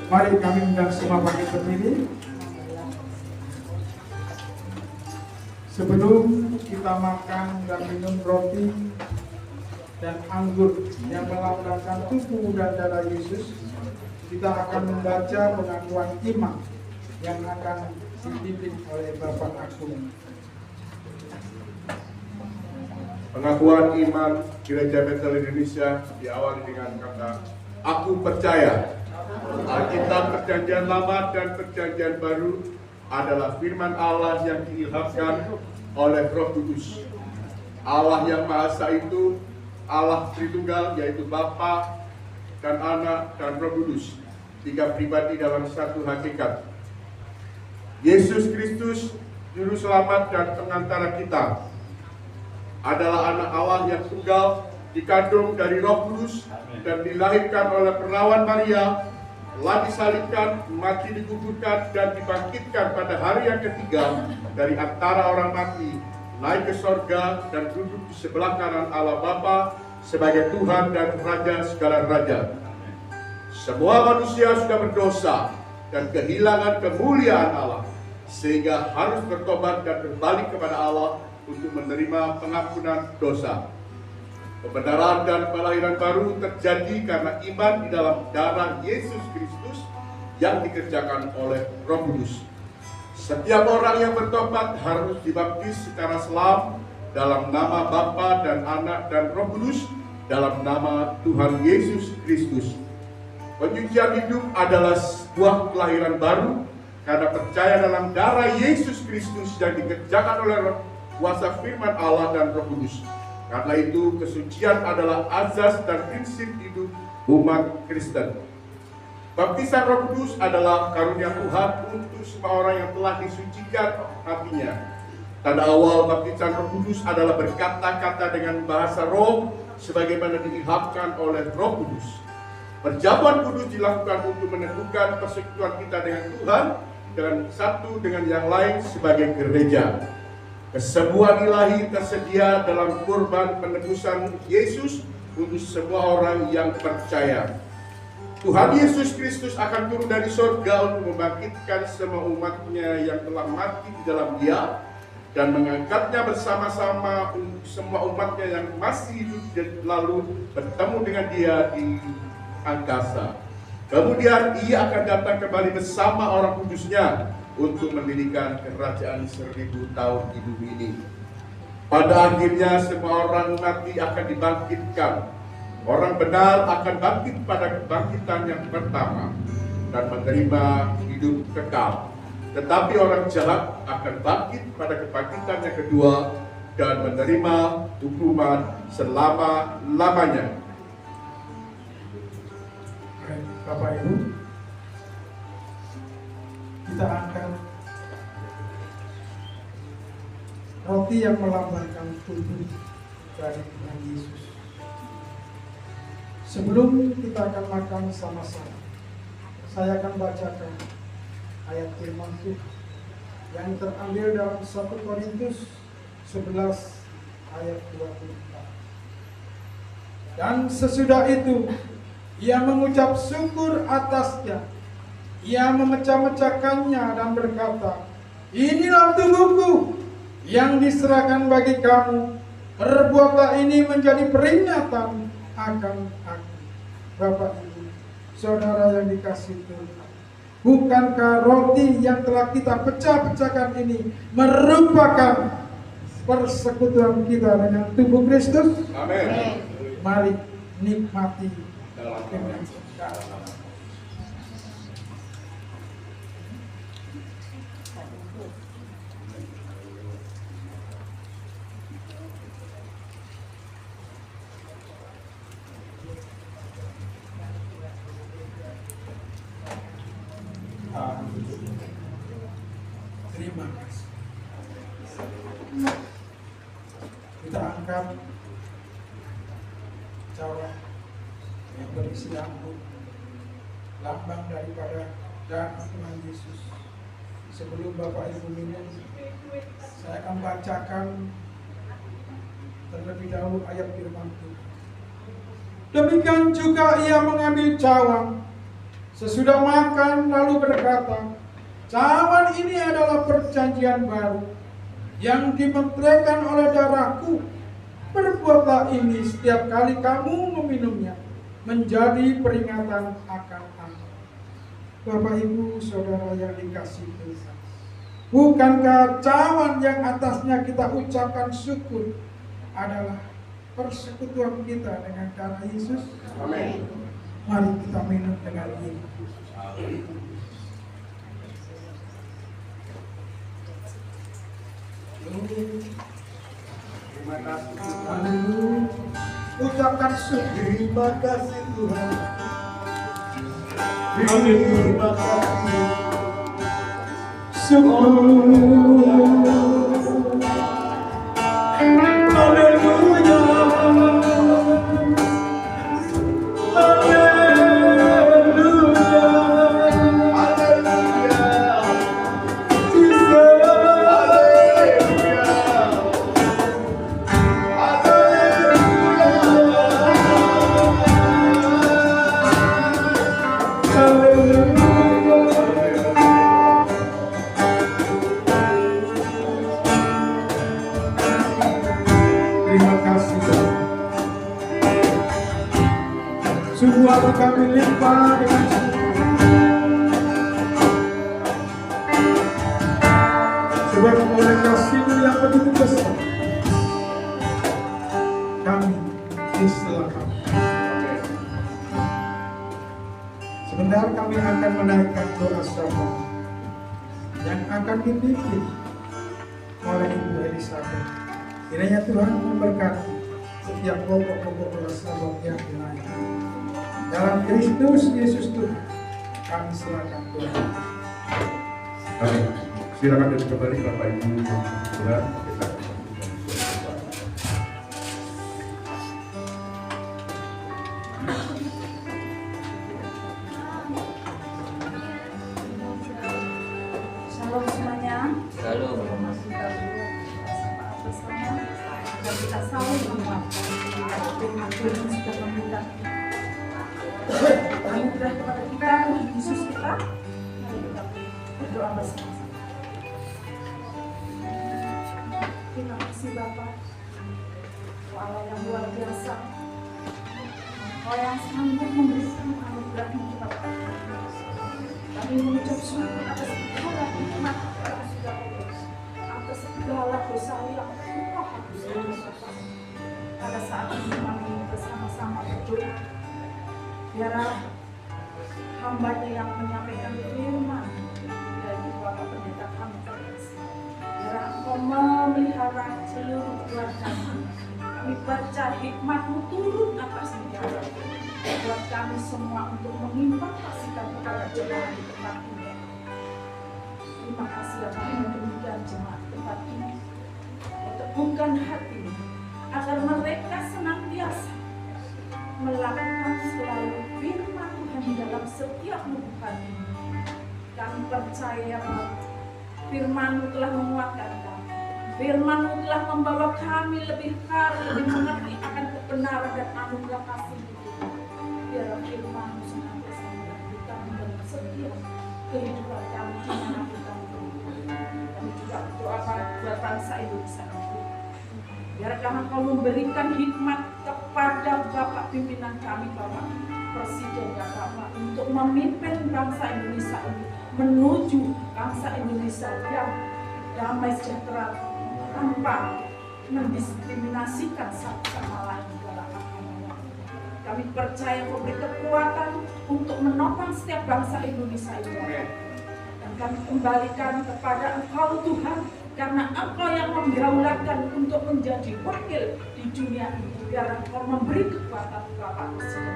Mari kami undang semua bangkit berdiri. Sebelum kita makan dan minum roti dan anggur yang melambangkan tubuh dan darah Yesus, kita akan membaca pengakuan iman yang akan dipimpin oleh Bapak Agung. Pengakuan iman Gereja Betel Indonesia diawali dengan kata, aku percaya. Alkitab Perjanjian Lama dan Perjanjian Baru adalah firman Allah yang diilhamkan oleh Roh Kudus. Allah yang Maha Esa itu Allah Tritunggal, yaitu Bapa dan Anak dan Roh Kudus, tiga pribadi dalam satu hakikat. Yesus Kristus, Juru Selamat dan Pengantara kita, adalah anak Allah yang tunggal, dikandung dari Roh Kudus dan dilahirkan oleh perawan Maria, telah disalibkan, mati, dikuburkan dan dibangkitkan pada hari yang ketiga dari antara orang mati, naik ke sorga dan duduk di sebelah kanan Allah Bapa sebagai Tuhan dan Raja segala raja. Semua manusia sudah berdosa dan kehilangan kemuliaan Allah, sehingga harus bertobat dan berbalik kepada Allah untuk menerima pengampunan dosa. Kebenaran dan kelahiran baru terjadi karena iman di dalam darah Yesus Kristus yang dikerjakan oleh Roh Kudus. Setiap orang yang bertobat harus dibaptis secara selam dalam nama Bapa dan Anak dan Roh Kudus, dalam nama Tuhan Yesus Kristus. Penyucian hidup adalah sebuah kelahiran baru karena percaya dalam darah Yesus Kristus yang dikerjakan oleh kuasa firman Allah dan Roh Kudus. Karena itu kesucian adalah azas dan prinsip hidup umat Kristen. Baptisan Roh Kudus adalah karunia Tuhan untuk semua orang yang telah disucikan hatinya. Tanda awal baptisan Roh Kudus adalah berkata-kata dengan bahasa roh sebagaimana diilhamkan oleh Roh Kudus. Perjamuan kudus dilakukan untuk menentukan persekutuan kita dengan Tuhan dan satu dengan yang lain sebagai gereja. Kesembuhan ilahi tersedia dalam kurban penebusan Yesus untuk semua orang yang percaya. Tuhan Yesus Kristus akan turun dari surga untuk membangkitkan semua umatnya yang telah mati di dalam Dia dan mengangkatnya bersama-sama untuk semua umatnya yang masih hidup dan lalu bertemu dengan Dia di angkasa. Kemudian Ia akan datang kembali bersama orang kudusnya untuk mendirikan kerajaan 1000 tahun di bumi ini. Pada akhirnya semua orang mati akan dibangkitkan. Orang benar akan bangkit pada kebangkitan yang pertama dan menerima hidup kekal. Tetapi orang jahat akan bangkit pada kebangkitan yang kedua dan menerima hukuman selama-lamanya. Bapak Ibu, kita angkat roti yang melambangkan tubuh dari Tuhan Yesus. Sebelum kita akan makan sama-sama, saya akan bacakan ayat firman Tuhan yang terambil dalam 1 Korintus 11 ayat 24. Dan sesudah itu Ia mengucap syukur atasnya. Ia memecah-mecahkannya dan berkata, inilah tubuhku yang diserahkan bagi kamu. Perbuatlah ini menjadi peringatan akan aku. Bapak Ibu, saudara yang dikasihi Tuhan, bukankah roti yang telah kita pecah-pecahkan ini merupakan persekutuan kita dengan tubuh Kristus? Amin. Mari nikmati dengan segala. Terima kasih. Kita angkat cawan yang berisi anggur, lambang daripada darah Tuhan Yesus. Sebelum Bapak Ibu minum, saya akan bacakan terlebih dahulu ayat firman Tuhan. Demikian juga ia mengambil cawan. Sesudah makan lalu berkata, cawan ini adalah perjanjian baru yang dimenteraikan oleh darahku. Perbuatlah ini setiap kali kamu meminumnya, menjadi peringatan akan aku. Bapak Ibu Saudara yang dikasihi Tuhan, bukankah cawan yang atasnya kita ucapkan syukur adalah persekutuan kita dengan darah Yesus? Amin. Mari kita minum dengan ini. Terima kasih Tuhan. Haleluya. Ucapkan syukur. Terima kasih Tuhan. Amin. Terima kasih. Syukur. Haleluya. Terima kasih Tuhan. Sungguh hati kami limpah dengan syukur. Sebab oleh kasih-Mu yang begitu besar, kami diselamatkan. Sebentar kami akan menaikkan doa syafaat yang akan dipimpin oleh Ibu Elizabeth. Kiranya Tuhan memberkati setiap pokok-pokok doa syafaat yang dinaikkan. Dalam Kristus Yesus Tuhan, kami serahkan Tuhan. Baik, silakan duduk kembali Bapak Ibu Tuhan. Kita akan Shalom semuanya. Shalom. Dan kita saling menguatkan firman Tuhan sudah memberikan anugerah kepada kita, Tuhan Yesus kita. Mari kita berdoa bersama-sama. Terima kasih Bapa, Allah yang luar biasa, Engkau yang sanggup memberikan anugerah-Mu kepada kami. Kami mengucap syukur atas segala nikmat yang sudah beri, atas segala dosa yang Engkau hapuskan Bapa. Pada saat ini kami bersama-sama berdoa, biarlah hamba-Nya yang menyampaikan firman dari Bapak Pendeta kami terkasih, biarlah Engkau memelihara seluruh keluarga kami. Kami baca hikmat-Mu turun atas negara, buat kami semua untuk mengimplementasikan kepada jemaat di tempat ini. Terima kasih ya Tuhan, demikian jemaat tempat ini. Teguhkan hati agar mereka senantiasa melakukan selalu firman Tuhan di dalam setiap lubuk hati. Kami percaya bahwa firman-Mu telah menguatkan kami. Firman-Mu telah membawa kami lebih mengerti akan kebenaran dan anugerah kasih-Mu. Biarlah firman-Mu senantiasa membantu kami dalam setiap kehidupan kami dimanapun kami berada. Kami juga berdoa buat bangsa Indonesia. Biarlah Engkau memberikan hikmat kepada Bapak pimpinan kami, Bapak Presiden dan Bapak, untuk memimpin bangsa Indonesia ini menuju bangsa Indonesia yang damai sejahtera tanpa mendiskriminasikan satu sama lain dalam agamanya. Kami percaya memberi kekuatan untuk menopang setiap bangsa Indonesia ini. Dan kami kembalikan kepada Engkau Tuhan, karena Engkau yang menggaulatkan untuk menjadi wakil di dunia ini. Biar Engkau memberi kekuatan Bapak Presiden.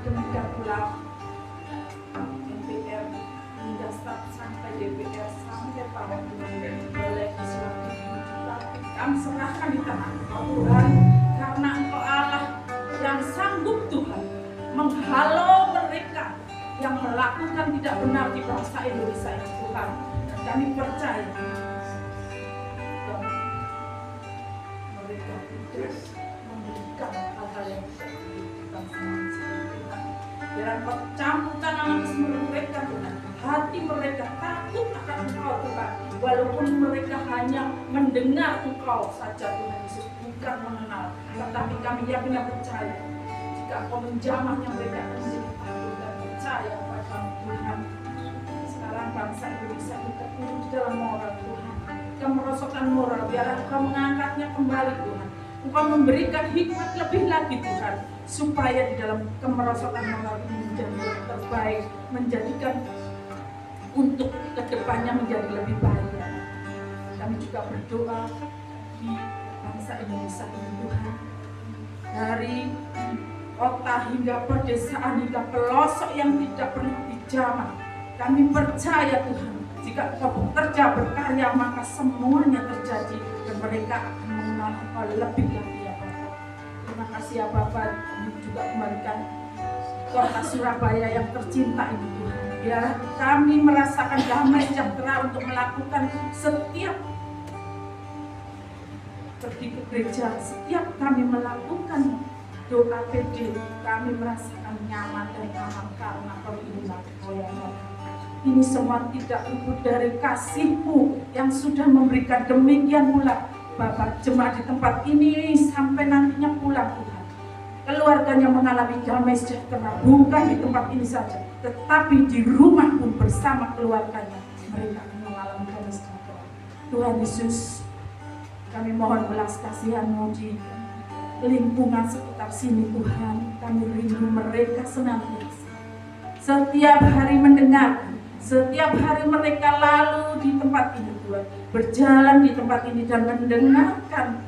Demikian pula MPR hingga sampai DPR sampai para legislatif kita, kami serahkan di tangan Engkau Tuhan, karena Engkau Allah yang sanggup Tuhan menghalau mereka yang melakukan tidak benar di bangsa Indonesia ini Tuhan. Dan kami percaya mereka memberikan hal-hal yang baik. Kau campurkan atas mereka Tuhan. Hati mereka takut akan Engkau Tuhan. Walaupun mereka hanya mendengar Engkau saja Tuhan Yesus, bukan mengenal. Tetapi kami yakin dan percaya jika Engkau menjamahnya mereka akan menjadi takut dan percaya pada Tuhan. Sekarang bangsa Indonesia kita turun di dalam moral Tuhan, kemerosotan moral, biar Engkau mengangkatnya kembali Tuhan. Engkau memberikan hikmat lebih lagi Tuhan, supaya di dalam kemerosotan moral ini menjadi yang terbaik, menjadikan untuk kedepannya menjadi lebih baik. Kami juga berdoa di bangsa Indonesia ini Tuhan, dari kota hingga pedesaan hingga pelosok yang tidak pernah dijamah. Kami percaya Tuhan, jika Engkau bekerja berkarya maka semuanya terjadi dan mereka akan mengenal Engkau lebih lagi ya Bapak. Terima kasih ya Bapak. Kami juga kembalikan kota Surabaya yang tercinta ini Tuhan. Biar kami merasakan damai sejahtera untuk melakukan setiap pergi ke gereja, setiap kami melakukan doa PD, kami merasakan nyaman dan aman karena perlindungan Engkau. Ini semua tidak luput dari kasih-Mu yang sudah memberikan demikian pula Bapak jemaat di tempat ini sampai nantinya pulang Tuhan. Keluarganya mengalami damai sejahtera bukan di tempat ini saja, tetapi di rumah pun bersama keluarganya mereka akan mengalami damai sejahtera. Tuhan Yesus, kami mohon belas kasihan-Mu di lingkungan sekitar sini Tuhan. Kami rindu mereka senantiasa setiap hari mendengar, setiap hari mereka lalu di tempat ini Tuhan, berjalan di tempat ini dan mendengarkan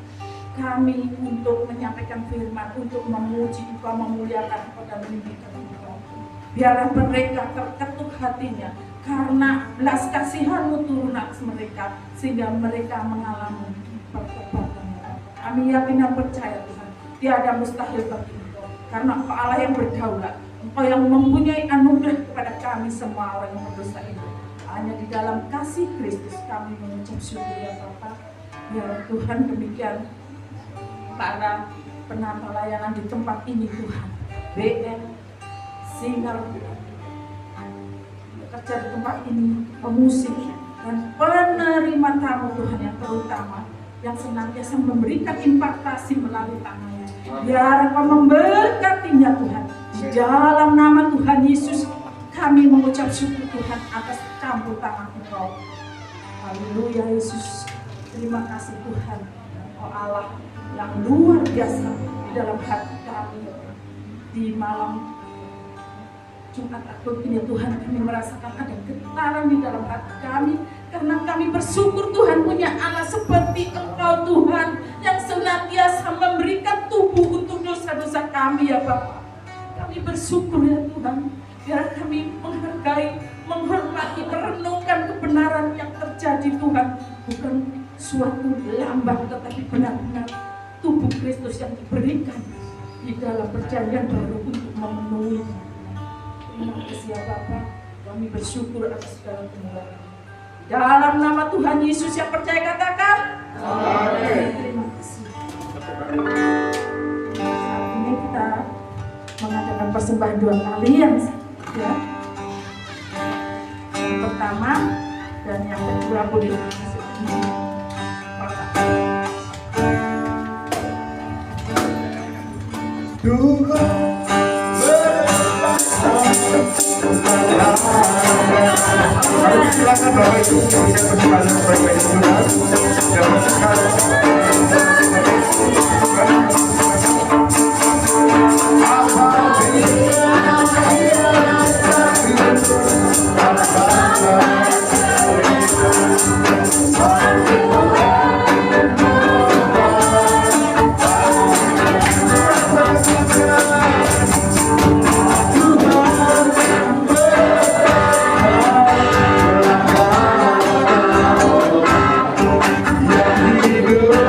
kami untuk menyampaikan firman, untuk memuji Engkau, memuliakan Engkau dan meninggikan Engkau. Biarlah mereka terketuk hatinya karena belas kasihan-Mu turun atas mereka, sehingga mereka mengalami pertobatan. Kami yakin dan percaya Tuhan, tiada mustahil bagi Engkau, karena Engkau Allah yang berdaulat, Engkau yang mempunyai anugerah kepada kami semua orang yang berdosa ini. Hanya di dalam kasih Kristus kami mengucap syukur ya Bapa. Ya Tuhan, demikian para penata layanan di tempat ini Tuhan, BM, singer, bekerja di tempat ini, pemusik, dan penerima tamu Tuhan yang terutama, yang senantiasa memberikan impactasi melalui tangannya. Biar Engkau memberkatinya Tuhan. Di dalam nama Tuhan Yesus kami mengucap syukur Tuhan atas campur tangan Engkau. Haleluya Yesus. Terima kasih Tuhan, Engkau Allah yang luar biasa di dalam hati kami. Di malam Jumat Agung ini Tuhan, kami merasakan ada getaran di dalam hati kami, karena kami bersyukur Tuhan punya Allah seperti Engkau Tuhan, yang senantiasa memberikan tubuh untuk dosa-dosa kami ya Bapak. Kami bersyukur ya Tuhan, biar kami menghargai, menghormati, merenungkan kebenaran yang terjadi Tuhan, bukan suatu lambang tetapi benar-benar tubuh Kristus yang diberikan di dalam perjanjian baru untuk memenuhi. Terima kasih ya Bapak, kami bersyukur atas segala kemuliaan. Dalam nama Tuhan Yesus yang percaya katakan amin. Terima kasih. Saat ini kita mengadakan persembahan 2 kali ya. Yang pertama dan yang kedua boleh masuk di Silakan Bapak Ibu memberikan persembahan sebaik-baiknya Tuhan. Jangan sekali. Hidup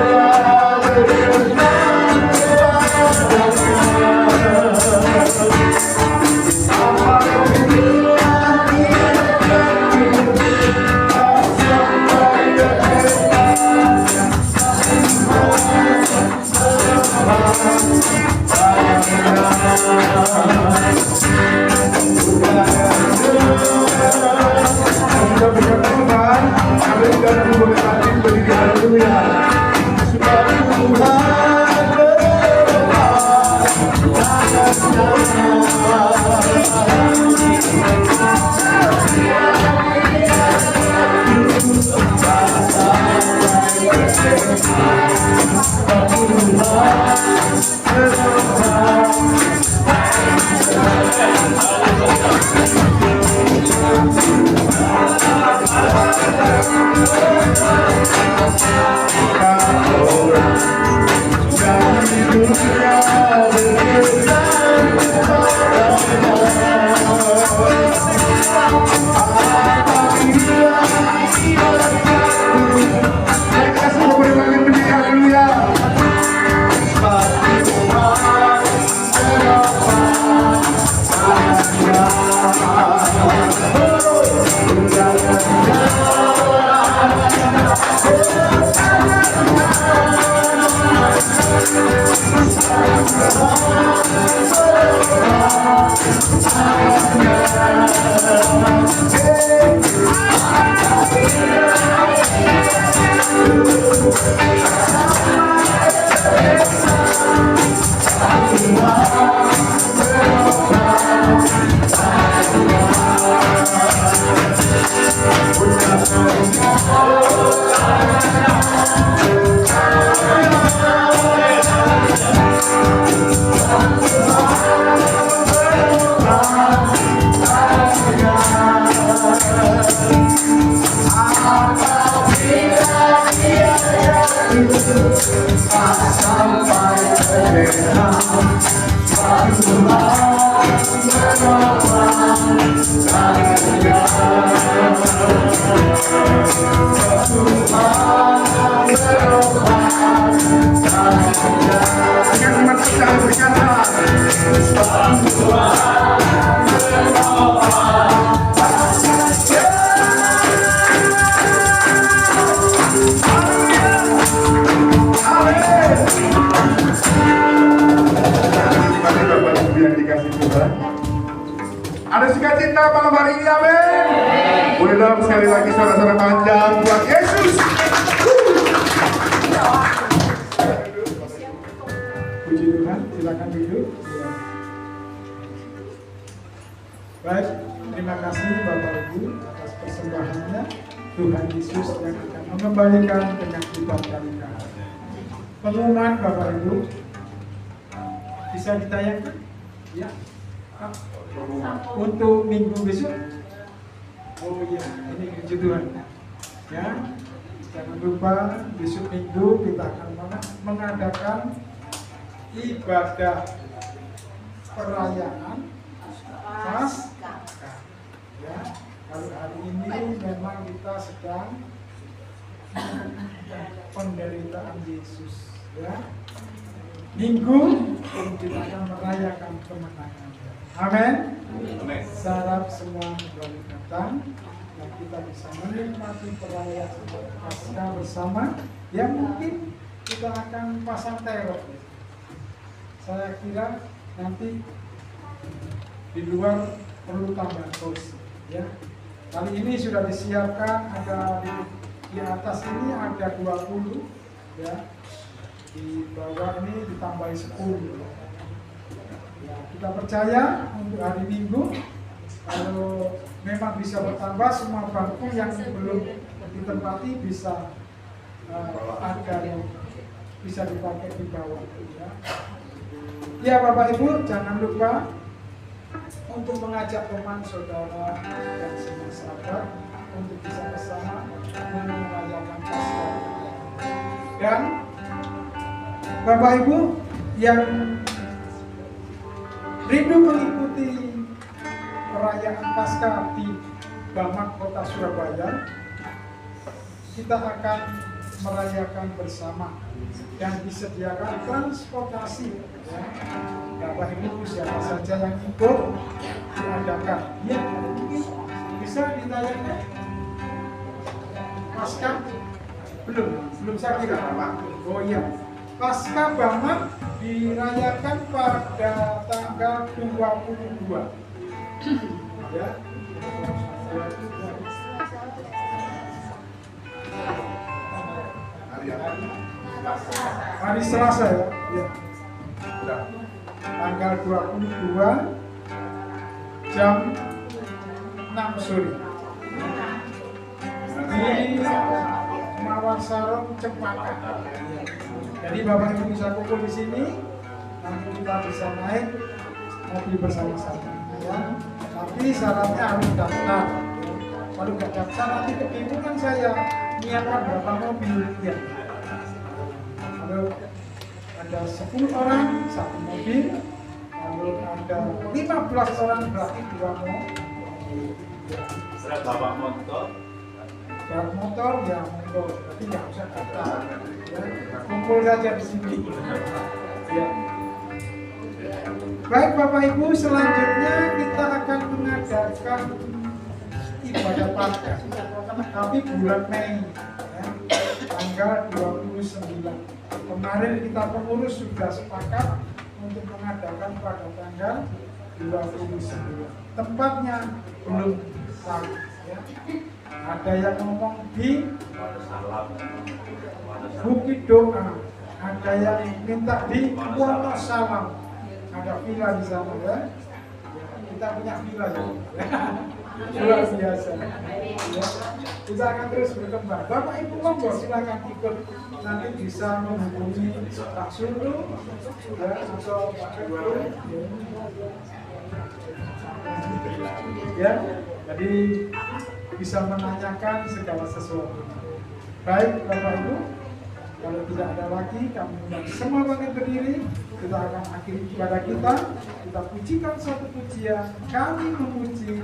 Ada sukacita malam hari ini, amin. Boleh dong sekali lagi suara-suara panjang buat Yesus. Puji Tuhan, silakan duduk. Baik, terima kasih Bapak Ibu atas persembahannya. Tuhan Yesus yang akan mengembalikan dengan kita kali-kali. Pengumuman Bapak Ibu bisa ditayangkan? Ya. Untuk minggu besok. Oh iya, ini puji Tuhan. Ya, jangan lupa besok minggu kita akan mengadakan ibadah perayaan Paskah. Ya, kalau hari ini memang kita sedang penderitaan Yesus. Ya, minggu kita akan merayakan kemenangan. Amin. Sarap semua kembali datang dan kita bisa menikmati perayaan Paskah bersama. Yang mungkin kita akan pasang teror. Saya kira nanti di luar perlu tambah kursi. Ya, kali ini sudah disiapkan, ada di atas ini ada 20, ya, di bawah ini ditambahi 10. Ya, kita percaya untuk hari Minggu kalau memang bisa bertambah, semua bangku yang belum ditempati bisa ada yang bisa dipakai di bawah. Ya. Ya Bapak Ibu, jangan lupa untuk mengajak teman saudara dan semua sahabat untuk bisa bersama merayakan Paskah. Dan Bapak Ibu yang rindu mengikuti perayaan Paskah di Bamak Kota Surabaya, kita akan merayakan bersama dan disediakan transportasi. Ya. Bapak Ibu siapa saja yang ikut diadakan. Ya, bisa ditayangkan. Paskah belum saya kira Pak. Oh iya. Paskah Bamak dirayakan pada tanggal 22. Ya. Hari Selasa ya. Ya. Sudah. Tanggal 22 jam 6 sore di Mawasarong Cempaka. Jadi Bapak Ibu bisa kumpul di sini, nanti kita bisa naik mobil bersama-sama ya. Tapi syaratnya harus daftar. Kalau nggak daftar nanti kebingungan saya menyiapkan berapa mobil ya. Kalau ada 10 orang satu mobil, kalau ada 15 orang berarti 2 mobil. Berapa motor? Bawa motor ya monggo, tapi nggak usah daftar. Ya, kumpul saja di sini. Ya. Baik Bapak Ibu, selanjutnya kita akan mengadakan ibadah Paskah, tapi bulan Mei, ya, tanggal 29. Kemarin kita pengurus sudah sepakat untuk mengadakan pada tanggal 29. Tempatnya belum tahu. Ya. Ada yang ngomong di Bukit Doa, ada yang minta di Wonosalam, ada villa di sana ya. Kita punya villa ya. Luar biasa. Ya. Kita akan terus berkembang. Bapak Ibu monggo silakan ikut, nanti bisa menghubungi Pak Sulu ya, atau Pak Ketua. Ya, jadi bisa menanyakan segala sesuatu. Baik Bapak Ibu, kalau tidak ada lagi kami undang semua bangkit berdiri. Kita akan akhiri ibadah kita. Kita pujikan satu pujian. Kami memuji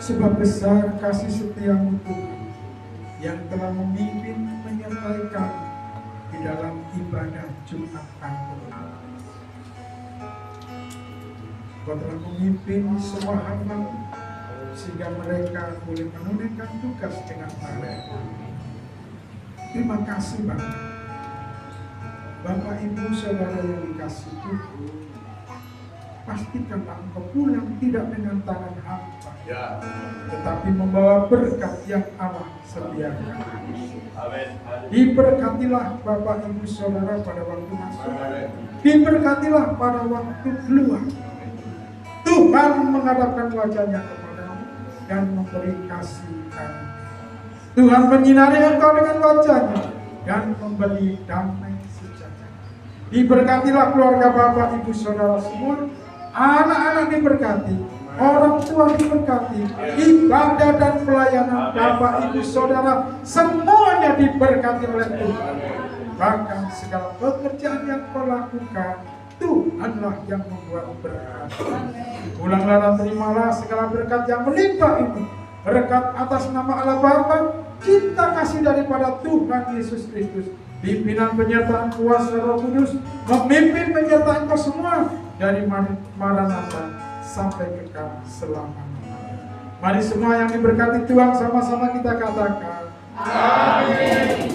sebab besar kasih setiamu Tuhan yang telah memimpin menyertai kami di dalam ibadah Jumat Agung. Kau telah memimpin semua hamba sehingga mereka boleh menunaikan tugas dengan baik. Terima kasih Bapak. Bapak Ibu Saudara yang dikasihi Tuhan, pastikanlah engkau pulang tidak dengan tangan hampa, Ya. tetapi membawa berkat yang Allah sediakan. Diberkatilah Bapak Ibu Saudara pada waktu masuk, diberkatilah pada waktu keluar. Tuhan menghadapkan wajahnya kepadamu dan memberi kasih karunia. Tuhan menyinari engkau dengan wajahnya dan memberi damai sejahtera. Diberkatilah keluarga Bapak Ibu Saudara semua, anak-anak diberkati, orang tua diberkati, ibadah dan pelayanan Bapak Ibu Saudara semuanya diberkati oleh Tuhan. Bahkan segala pekerjaan yang kau lakukan, Tuhanlah yang membuat berkat. Ulanglah dan terimalah segala berkat yang melimpah ini. Berkat atas nama Allah Bapa, cinta kasih daripada Tuhan Yesus Kristus, pimpinan penyertaan kuasa Roh Kudus, memimpin penyertaan kau semua dari Maranatha sampai kekal selama-lamanya. Mari semua yang diberkati Tuhan sama-sama kita katakan, amin.